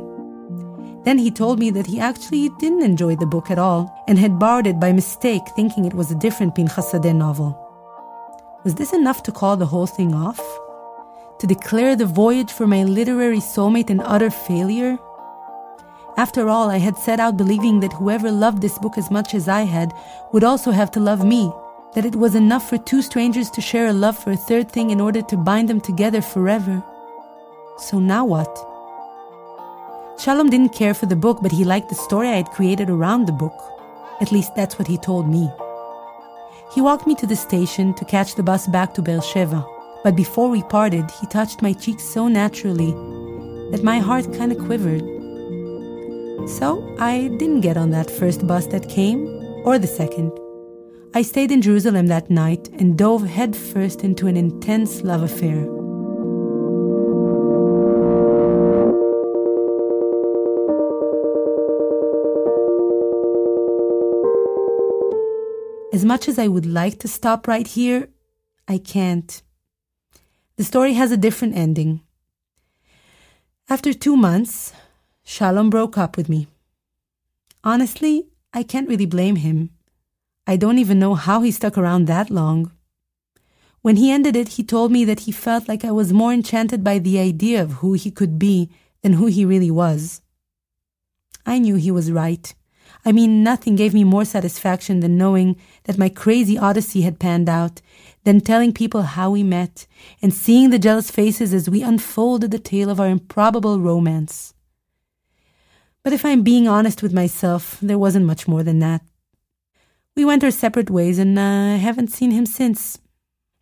S13: Then he told me that he actually didn't enjoy the book at all, and had borrowed it by mistake, thinking it was a different Pinchas Sadeh novel. Was this enough to call the whole thing off? To declare the voyage for my literary soulmate an utter failure? After all, I had set out believing that whoever loved this book as much as I had would also have to love me, that it was enough for 2 strangers to share a love for a third thing in order to bind them together forever. So now what? Shalom didn't care for the book, but he liked the story I had created around the book. At least that's what he told me. He walked me to the station to catch the bus back to Beersheba. But before we parted, he touched my cheek so naturally that my heart kind of quivered. So I didn't get on that first bus that came, or the second. I stayed in Jerusalem that night and dove headfirst into an intense love affair. As much as I would like to stop right here, I can't. The story has a different ending. After 2 months, Shalom broke up with me. Honestly, I can't really blame him. I don't even know how he stuck around that long. When he ended it, he told me that he felt like I was more enchanted by the idea of who he could be than who he really was. I knew he was right. I mean, nothing gave me more satisfaction than knowing that my crazy odyssey had panned out, than telling people how we met, and seeing the jealous faces as we unfolded the tale of our improbable romance. But if I'm being honest with myself, there wasn't much more than that. We went our separate ways, and I haven't seen him since.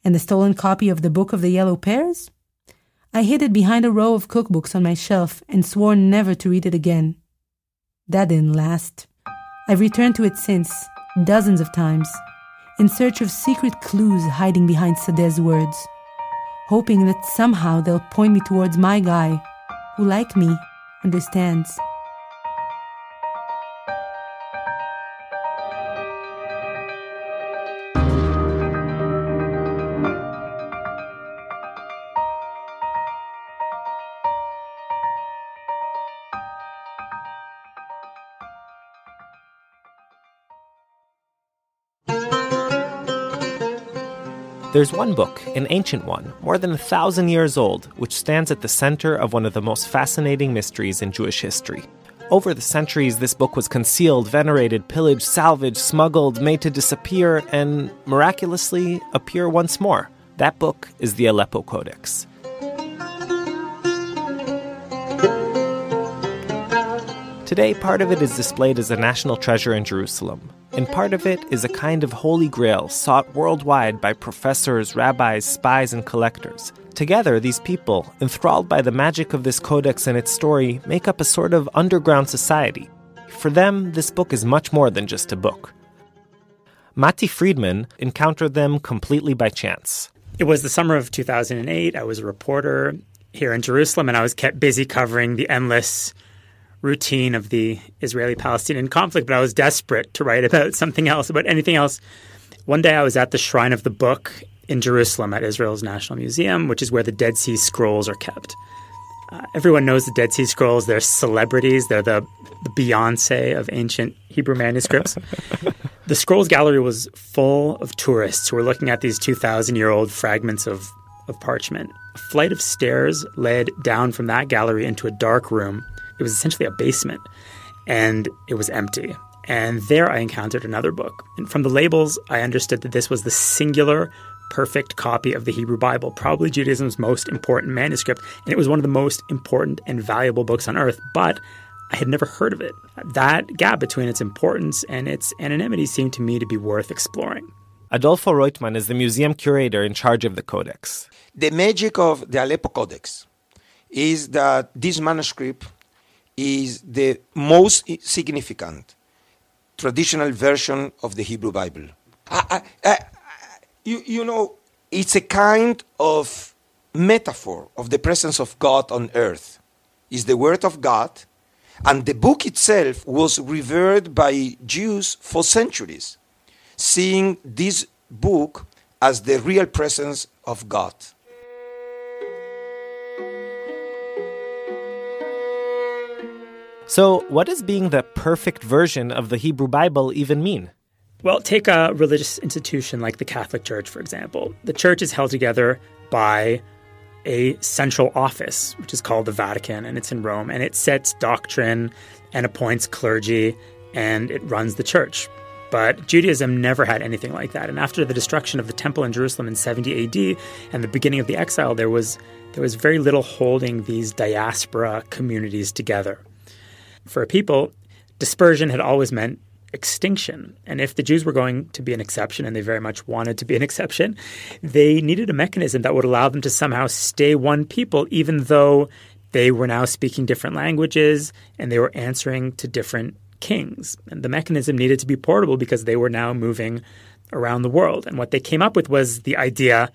S13: And the stolen copy of the Book of the Yellow Pears? I hid it behind a row of cookbooks on my shelf and swore never to read it again. That didn't last. I've returned to it since, dozens of times, in search of secret clues hiding behind Sadeh's words, hoping that somehow they'll point me towards my guy, who, like me, understands.
S2: There's one book, an ancient one, more than 1,000 years old, which stands at the center of one of the most fascinating mysteries in Jewish history. Over the centuries, this book was concealed, venerated, pillaged, salvaged, smuggled, made to disappear, and miraculously appear once more. That book is the Aleppo Codex. Today, part of it is displayed as a national treasure in Jerusalem, and part of it is a kind of holy grail sought worldwide by professors, rabbis, spies, and collectors. Together, these people, enthralled by the magic of this codex and its story, make up a sort of underground society. For them, this book is much more than just a book. Mati Friedman encountered them completely by chance.
S14: It was the summer of 2008. I was a reporter here in Jerusalem, and I was kept busy covering the endless routine of the Israeli-Palestinian conflict, but I was desperate to write about something else, about anything else. One day I was at the Shrine of the Book in Jerusalem at Israel's National Museum, which is where the Dead Sea Scrolls are kept. Everyone knows the Dead Sea Scrolls. They're celebrities. They're the Beyonce of ancient Hebrew manuscripts. The Scrolls Gallery was full of tourists who were looking at these 2,000-year-old fragments of parchment. A flight of stairs led down from that gallery into a dark room. It was essentially a basement, and it was empty. And there I encountered another book. And from the labels, I understood that this was the singular, perfect copy of the Hebrew Bible, probably Judaism's most important manuscript. And it was one of the most important and valuable books on earth, but I had never heard of it. That gap between its importance and its anonymity seemed to me to be worth exploring.
S2: Adolfo Reutmann is the museum curator in charge of the Codex.
S15: The magic of the Aleppo Codex is that this manuscript is the most significant traditional version of the Hebrew Bible. You know, it's a kind of metaphor of the presence of God on earth. It's the Word of God, and the book itself was revered by Jews for centuries, seeing this book as the real presence of God.
S2: So, what does being the perfect version of the Hebrew Bible even mean?
S14: Well, take a religious institution like the Catholic Church, for example. The Church is held together by a central office, which is called the Vatican, and it's in Rome. And it sets doctrine and appoints clergy, and it runs the Church. But Judaism never had anything like that. And after the destruction of the Temple in Jerusalem in 70 AD and the beginning of the exile, there was very little holding these diaspora communities together. For a people, dispersion had always meant extinction. And if the Jews were going to be an exception, and they very much wanted to be an exception, they needed a mechanism that would allow them to somehow stay one people, even though they were now speaking different languages and they were answering to different kings. And the mechanism needed to be portable because they were now moving around the world. And what they came up with was the idea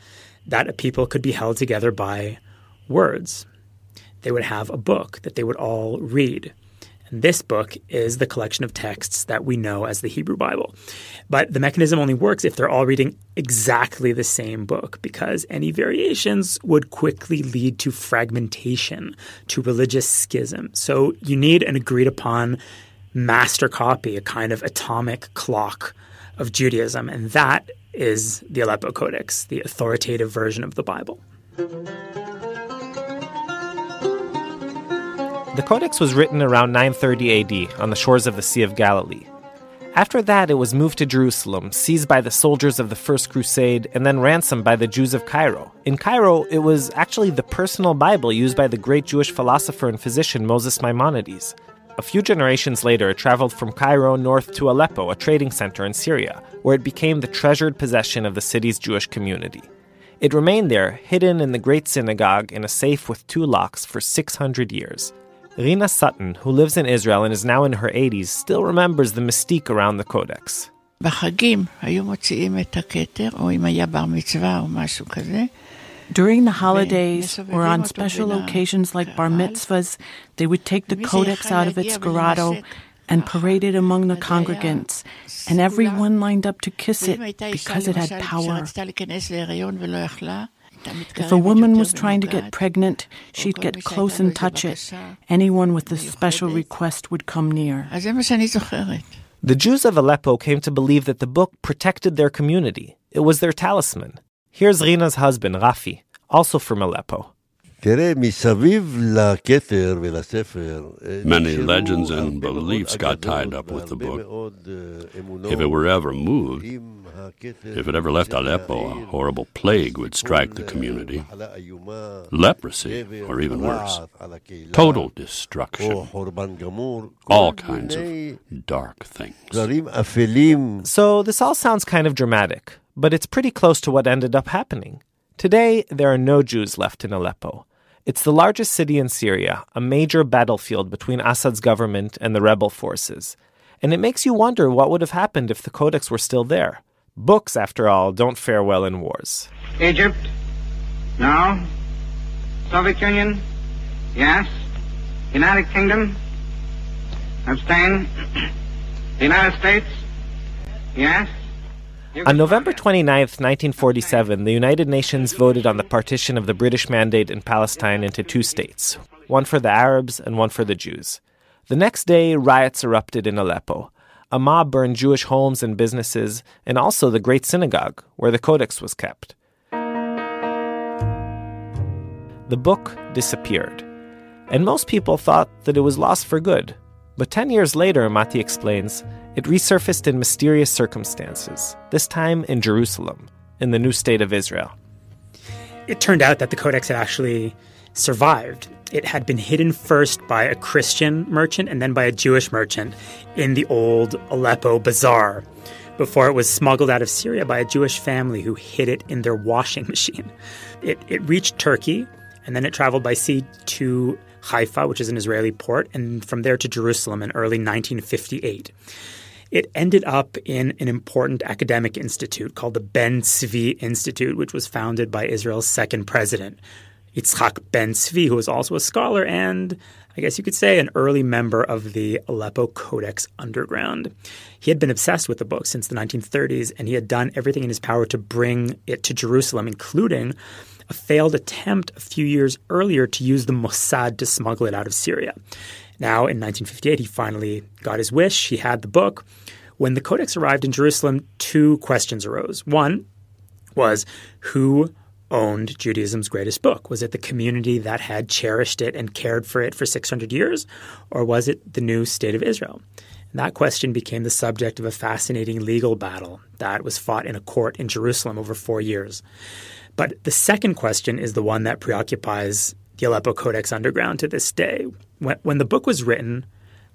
S14: that a people could be held together by words. They would have a book that they would all read. And this book is the collection of texts that we know as the Hebrew Bible. But the mechanism only works if they're all reading exactly the same book, because any variations would quickly lead to fragmentation, to religious schism. So you need an agreed upon master copy, a kind of atomic clock of Judaism. And that is the Aleppo Codex, the authoritative version of the Bible.
S2: The Codex was written around 930 AD on the shores of the Sea of Galilee. After that, it was moved to Jerusalem, seized by the soldiers of the First Crusade, and then ransomed by the Jews of Cairo. In Cairo, it was actually the personal Bible used by the great Jewish philosopher and physician Moses Maimonides. A few generations later, it traveled from Cairo north to Aleppo, a trading center in Syria, where it became the treasured possession of the city's Jewish community. It remained there, hidden in the Great Synagogue in a safe with 2 locks for 600 years. Rina Sutton, who lives in Israel and is now in her 80s, still remembers the mystique around the Codex.
S16: בחגים היו מוציאים את הכתר, או אם היה בר מצווה או משהו כזה.
S17: During the holidays, or on special occasions like bar mitzvahs, they would take the Codex out of its grotto and parade it among the congregants, and everyone lined up to kiss it because it had power. If a woman was trying to get pregnant, she'd get close and touch it. Anyone with a special request would come near.
S2: The Jews of Aleppo came to believe that the book protected their community. It was their talisman. Here's Rina's husband, Rafi, also from Aleppo.
S18: Many legends and beliefs got tied up with the book. If it were ever moved, if it ever left Aleppo, a horrible plague would strike the community. Leprosy, or even worse, total destruction. All kinds of dark things.
S2: So this all sounds kind of dramatic, but it's pretty close to what ended up happening. Today, there are no Jews left in Aleppo. It's the largest city in Syria, a major battlefield between Assad's government and the rebel forces. And it makes you wonder what would have happened if the Codex were still there. Books, after all, don't fare well in wars.
S19: Egypt, no. Soviet Union, yes. United Kingdom, abstain. The United States, yes.
S2: On November 29, 1947, the United Nations voted on the partition of the British Mandate in Palestine into 2 states, one for the Arabs and one for the Jews. The next day, riots erupted in Aleppo. A mob burned Jewish homes and businesses, and also the Great Synagogue, where the Codex was kept. The book disappeared, and most people thought that it was lost for good. But 10 years later, Mati explains, it resurfaced in mysterious circumstances, this time in Jerusalem, in the new state of Israel.
S14: It turned out that the Codex had actually survived. It had been hidden first by a Christian merchant and then by a Jewish merchant in the old Aleppo bazaar, before it was smuggled out of Syria by a Jewish family who hid it in their washing machine. It reached Turkey, and then it traveled by sea to Haifa, which is an Israeli port, and from there to Jerusalem in early 1958. It ended up in an important academic institute called the Ben Tzvi Institute, which was founded by Israel's second president, Yitzhak Ben Tzvi, who was also a scholar and, I guess you could say, an early member of the Aleppo Codex underground. He had been obsessed with the book since the 1930s, and he had done everything in his power to bring it to Jerusalem, including a failed attempt a few years earlier to use the Mossad to smuggle it out of Syria. Now, in 1958, he finally got his wish. He had the book. When the Codex arrived in Jerusalem, 2 questions arose. One was, who owned Judaism's greatest book? Was it the community that had cherished it and cared for it for 600 years? Or was it the new state of Israel? And that question became the subject of a fascinating legal battle that was fought in a court in Jerusalem over 4 years. But the second question is the one that preoccupies the Aleppo Codex underground to this day. When the book was written,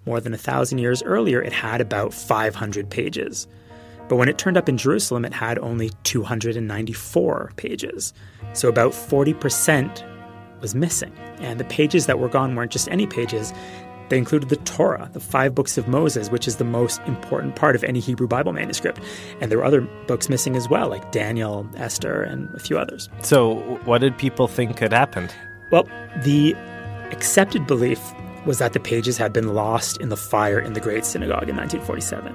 S14: more than 1,000 years earlier, it had about 500 pages. But when it turned up in Jerusalem, it had only 294 pages. So about 40% was missing. And the pages that were gone weren't just any pages. They included the Torah, the 5 books of Moses, which is the most important part of any Hebrew Bible manuscript. And there were other books missing as well, like Daniel, Esther, and a few others.
S2: So what did people think had happened?
S14: Well, the accepted belief was that the pages had been lost in the fire in the Great Synagogue in 1947.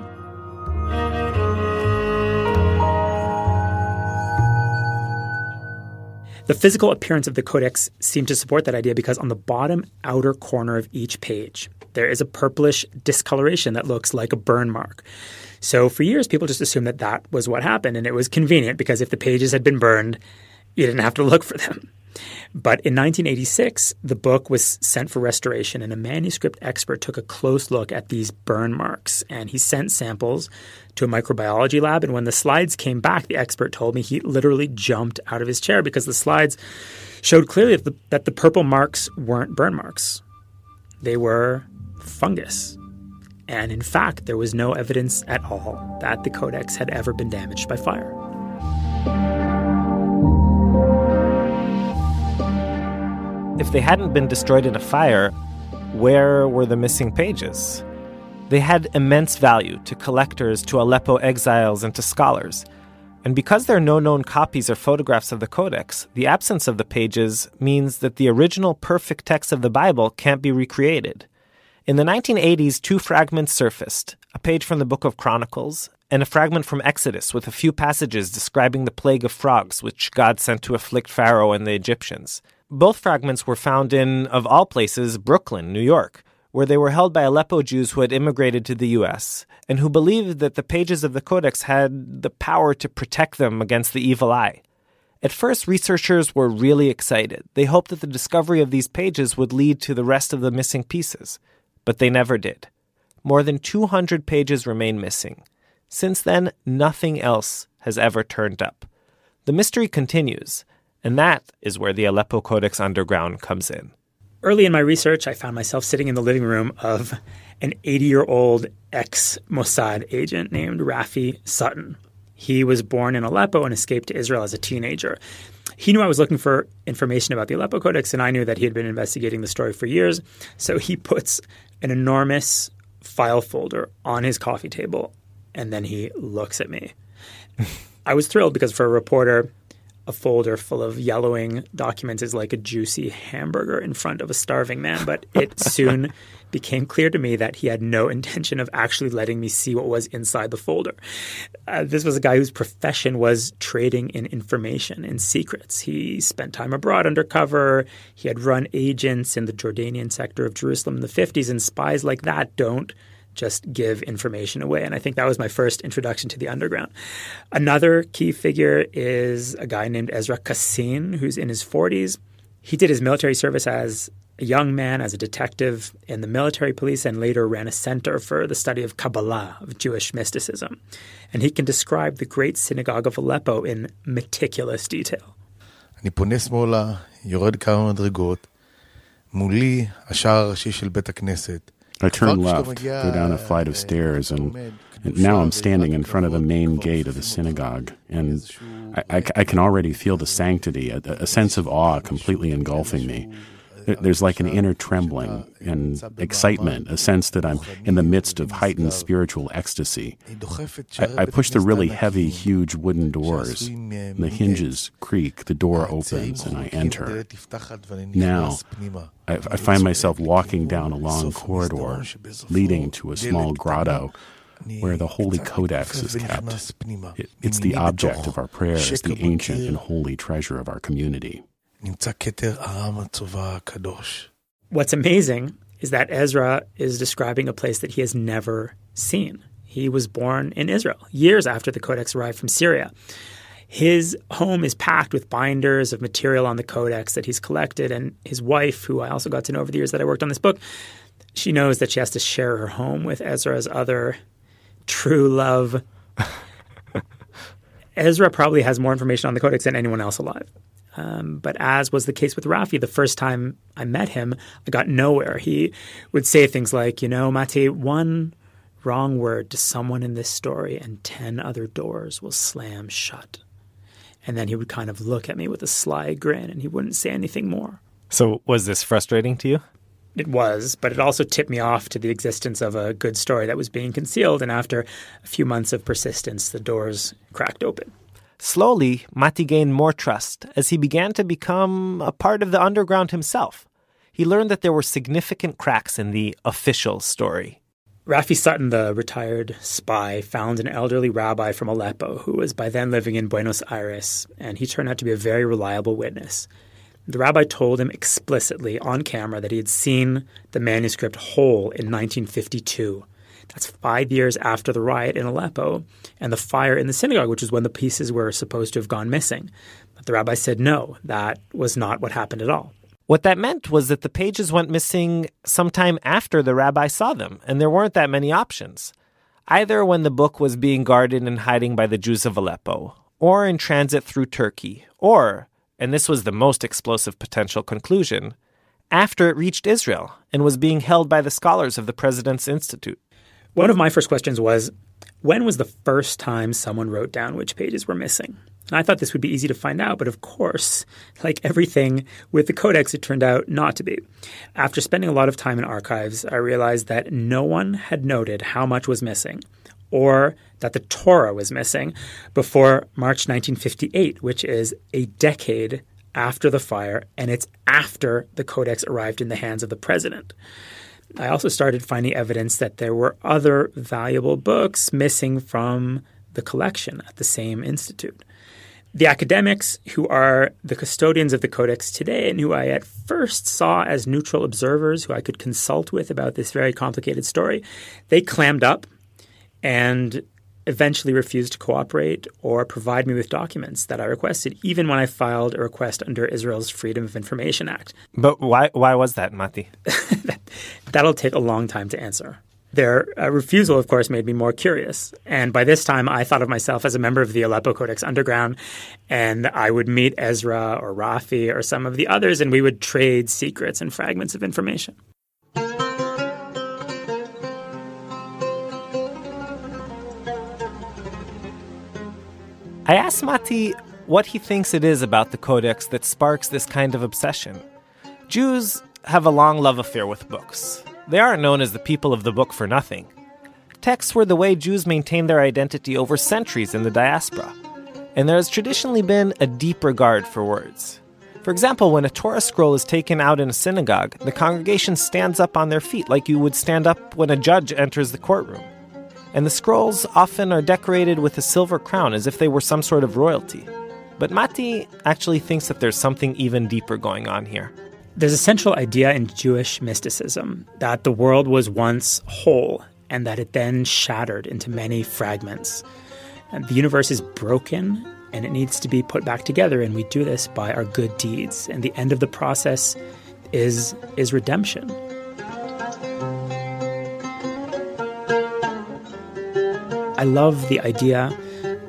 S14: The physical appearance of the Codex seemed to support that idea because on the bottom outer corner of each page, there is a purplish discoloration that looks like a burn mark. So for years, people just assumed that that was what happened, and it was convenient because if the pages had been burned, you didn't have to look for them. But in 1986, the book was sent for restoration, and a manuscript expert took a close look at these burn marks, and he sent samples to a microbiology lab. And when the slides came back, the expert told me he literally jumped out of his chair because the slides showed clearly that the purple marks weren't burn marks. They were fungus. And in fact, there was no evidence at all that the Codex had ever been damaged by fire.
S2: if they hadn't been destroyed in a fire, where were the missing pages? They had immense value to collectors, to Aleppo exiles, and to scholars. And because there are no known copies or photographs of the Codex, the absence of the pages means that the original perfect text of the Bible can't be recreated. In the 1980s, two fragments surfaced, a page from the Book of Chronicles and a fragment from Exodus with a few passages describing the plague of frogs which God sent to afflict Pharaoh and the Egyptians. Both fragments were found in, of all places, Brooklyn, New York, where they were held by Aleppo Jews who had immigrated to the U.S. and who believed that the pages of the Codex had the power to protect them against the evil eye. At first, researchers were really excited. They hoped that the discovery of these pages would lead to the rest of the missing pieces. But they never did. More than 200 pages remain missing. Since then, nothing else has ever turned up. The mystery continues, and that is where the Aleppo Codex Underground comes in.
S14: Early in my research, I found myself sitting in the living room of an 80-year-old ex-Mossad agent named Rafi Sutton. He was born in Aleppo and escaped to Israel as a teenager. He knew I was looking for information about the Aleppo Codex, and I knew that he had been investigating the story for years. So he puts an enormous file folder on his coffee table, and then he looks at me. I was thrilled because for a reporter, a folder full of yellowing documents is like a juicy hamburger in front of a starving man. But it soon became clear to me that he had no intention of actually letting me see what was inside the folder. This was a guy whose profession was trading in information and secrets. He spent time abroad undercover. He had run agents in the Jordanian sector of Jerusalem in the 50s, and spies like that don't just give information away. And I think that was my first introduction to the underground. Another key figure is a guy named Ezra Kassin, who's in his 40s. He did his military service as a young man, as a detective in the military police, and later ran a center for the study of Kabbalah, of Jewish mysticism. And he can describe the great synagogue of Aleppo in meticulous detail.
S20: אני פונה שמאלה, יורד כמה מדרגות, מולי השער הראשי של בית הכנסת.
S21: I turn left, go down a flight of stairs, and now I'm standing in front of the main gate of the synagogue, and I can already feel the sanctity, a sense of awe completely engulfing me. There's like an inner trembling and excitement, a sense that I'm in the midst of heightened spiritual ecstasy. I push the really heavy, huge wooden doors. The hinges creak, the door opens, and I enter. Now, I find myself walking down a long corridor leading to a small grotto where the Holy Codex is kept. It's the object of our prayers, the ancient and holy treasure of our community.
S14: What's amazing is that Ezra is describing a place that he has never seen. He was born in Israel, years after the Codex arrived from Syria. His home is packed with binders of material on the Codex that he's collected, and his wife, who I also got to know over the years that I worked on this book, she knows that she has to share her home with Ezra's other true love. Ezra probably has more information on the Codex than anyone else alive. But as was the case with Rafi, the first time I met him, I got nowhere. He would say things like, Mati, one wrong word to someone in this story and 10 other doors will slam shut. And then he would kind of look at me with a sly grin and he wouldn't say anything more.
S2: So was this frustrating to you?
S14: It was, but it also tipped me off to the existence of a good story that was being concealed. And after a few months of persistence, the doors cracked open.
S2: Slowly, Mati gained more trust as he began to become a part of the underground himself. He learned that there were significant cracks in the official story.
S14: Rafi Sutton, the retired spy, found an elderly rabbi from Aleppo who was by then living in Buenos Aires, and he turned out to be a very reliable witness. The rabbi told him explicitly on camera that he had seen the manuscript whole in 1952. That's 5 years after the riot in Aleppo and the fire in the synagogue, which is when the pieces were supposed to have gone missing. But the rabbi said no, that was not what happened at all.
S2: What that meant was that the pages went missing sometime after the rabbi saw them, and there weren't that many options. Either when the book was being guarded and hiding by the Jews of Aleppo, or in transit through Turkey, or, and this was the most explosive potential conclusion, after it reached Israel and was being held by the scholars of the President's Institute.
S14: One of my first questions was, when was the first time someone wrote down which pages were missing? And I thought this would be easy to find out, but of course, like everything with the Codex, it turned out not to be. After spending a lot of time in archives, I realized that no one had noted how much was missing, or that the Torah was missing, before March 1958, which is a decade after the fire, and it's after the Codex arrived in the hands of the president. I also started finding evidence that there were other valuable books missing from the collection at the same institute. The academics who are the custodians of the Codex today and who I at first saw as neutral observers who I could consult with about this very complicated story, they clammed up and eventually refused to cooperate or provide me with documents that I requested, even when I filed a request under Israel's Freedom of Information Act.
S2: But why was that, Mati?
S14: That'll take a long time to answer. Their refusal, of course, made me more curious. And by this time, I thought of myself as a member of the Aleppo Codex Underground, and I would meet Ezra or Rafi or some of the others, and we would trade secrets and fragments of information.
S2: I asked Mati what he thinks it is about the Codex that sparks this kind of obsession. Jews have a long love affair with books. They aren't known as the people of the book for nothing. Texts were the way Jews maintained their identity over centuries in the diaspora. And there has traditionally been a deep regard for words. For example, when a Torah scroll is taken out in a synagogue, the congregation stands up on their feet like you would stand up when a judge enters the courtroom. And the scrolls often are decorated with a silver crown as if they were some sort of royalty. But Mati actually thinks that there's something even deeper going on here.
S14: There's a central idea in Jewish mysticism that the world was once whole and that it then shattered into many fragments. And the universe is broken and it needs to be put back together, and we do this by our good deeds. And the end of the process is redemption. I love the idea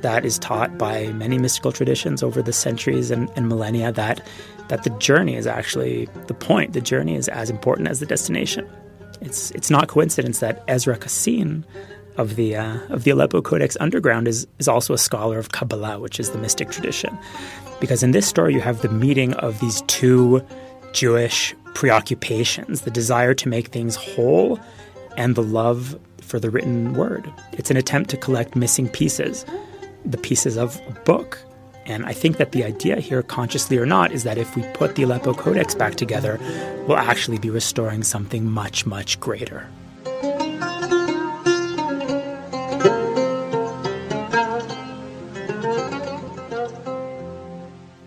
S14: that is taught by many mystical traditions over the centuries and millennia that the journey is actually the point. The journey is as important as the destination. It's not coincidence that Ezra Kassin of the Aleppo Codex Underground is also a scholar of Kabbalah, which is the mystic tradition. Because in this story you have the meeting of these two Jewish preoccupations, the desire to make things whole and the love for the written word. It's an attempt to collect missing pieces, the pieces of a book. And I think that the idea here, consciously or not, is that if we put the Aleppo Codex back together, we'll actually be restoring something much, much greater.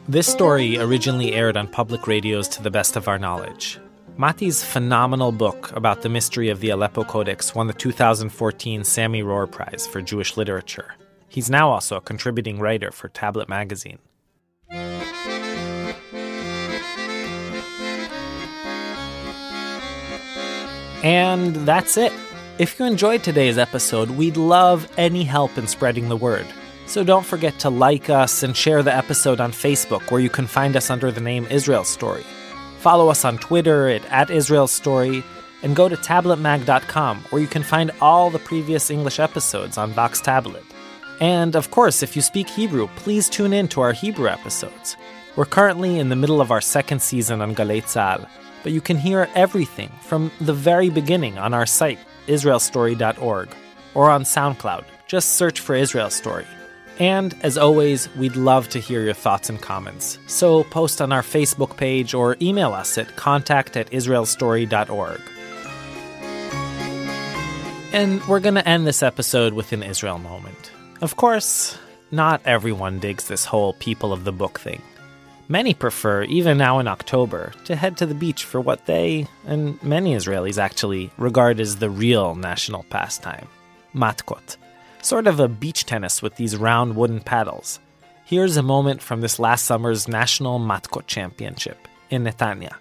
S2: This story originally aired on public radios to the best of our knowledge. Mati's phenomenal book about the mystery of the Aleppo Codex won the 2014 Sammy Rohr Prize for Jewish Literature. He's now also a contributing writer for Tablet magazine. And that's it. If you enjoyed today's episode, we'd love any help in spreading the word. So don't forget to like us and share the episode on Facebook, where you can find us under the name Israel Story. Follow us on Twitter at Israel Story, and go to tabletmag.com, where you can find all the previous English episodes on Vox Tablet. And of course, if you speak Hebrew, please tune in to our Hebrew episodes. We're currently in the middle of our second season on Galei Tzahal, but you can hear everything from the very beginning on our site, israelstory.org, or on SoundCloud. Just search for Israel Story. And, as always, we'd love to hear your thoughts and comments. So post on our Facebook page or email us at contact@israelstory.org. And we're going to end this episode with an Israel moment. Of course, not everyone digs this whole people of the book thing. Many prefer, even now in October, to head to the beach for what they, and many Israelis actually, regard as the real national pastime, matkot. Sort of a beach tennis with these round wooden paddles. Here's a moment from this last summer's National Matkot Championship in Netanya.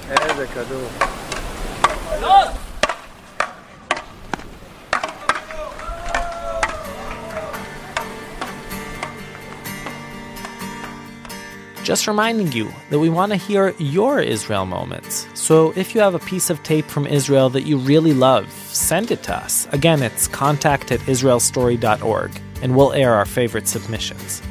S3: איזה כדור.
S2: Just reminding you that we want to hear your Israel moments. So if you have a piece of tape from Israel that you really love, send it to us. Again, it's contact@israelstory.org, and we'll air our favorite submissions.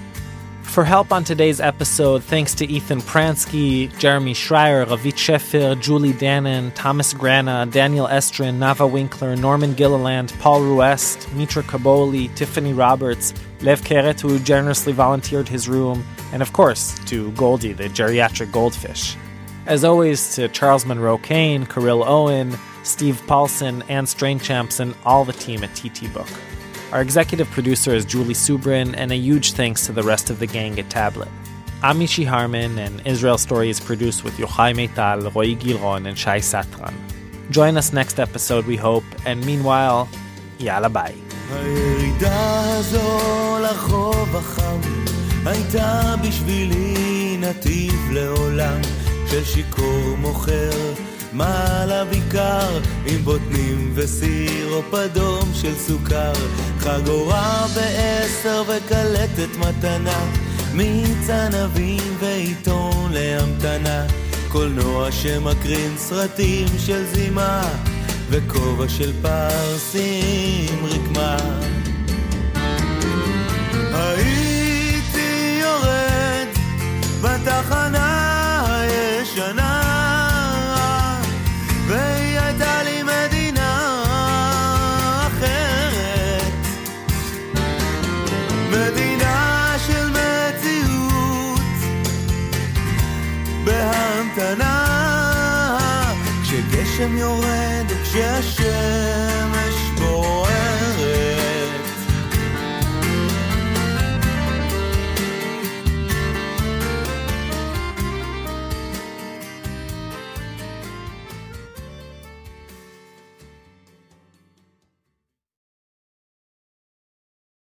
S2: For help on today's episode, thanks to Ethan Pransky, Jeremy Schreier, Ravit Sheffer, Julie Dannon, Thomas Grana, Daniel Estrin, Nava Winkler, Norman Gilliland, Paul Ruest, Mitra Kaboli, Tiffany Roberts, Lev Keret, who generously volunteered his room, and of course, to Goldie, the geriatric goldfish. As always, to Charles Monroe Kane, Kirill Owen, Steve Paulson, Anne Strainchamps, and all the team at TT Book. Our executive producer is Julie Subrin, and a huge thanks to the rest of the gang at Tablet. I'm Mishi Harman, and Israel Story is produced with Yochai Meital, Roy Gilron, and Shai Satran. Join us next episode, we hope, and meanwhile, yalla bye.
S6: הירידה הזו לחוב החם הייתה בשבילי נתיב לעולם של שיקור מוכר מעלה ביקר עם בוטנים וסירופ אדום של סוכר חגורה ב10 וקלטת מתנה מיץ ענבים ועיתון להמתנה קולנוע שמקרין סרטים של זימה וכובע של פרסים רקמה הייתי יורד בתחנה הישנה והיא הייתה לי מדינה אחרת מדינה של מציאות בהמתנה כשגשם יורד וכשהשמש בוערת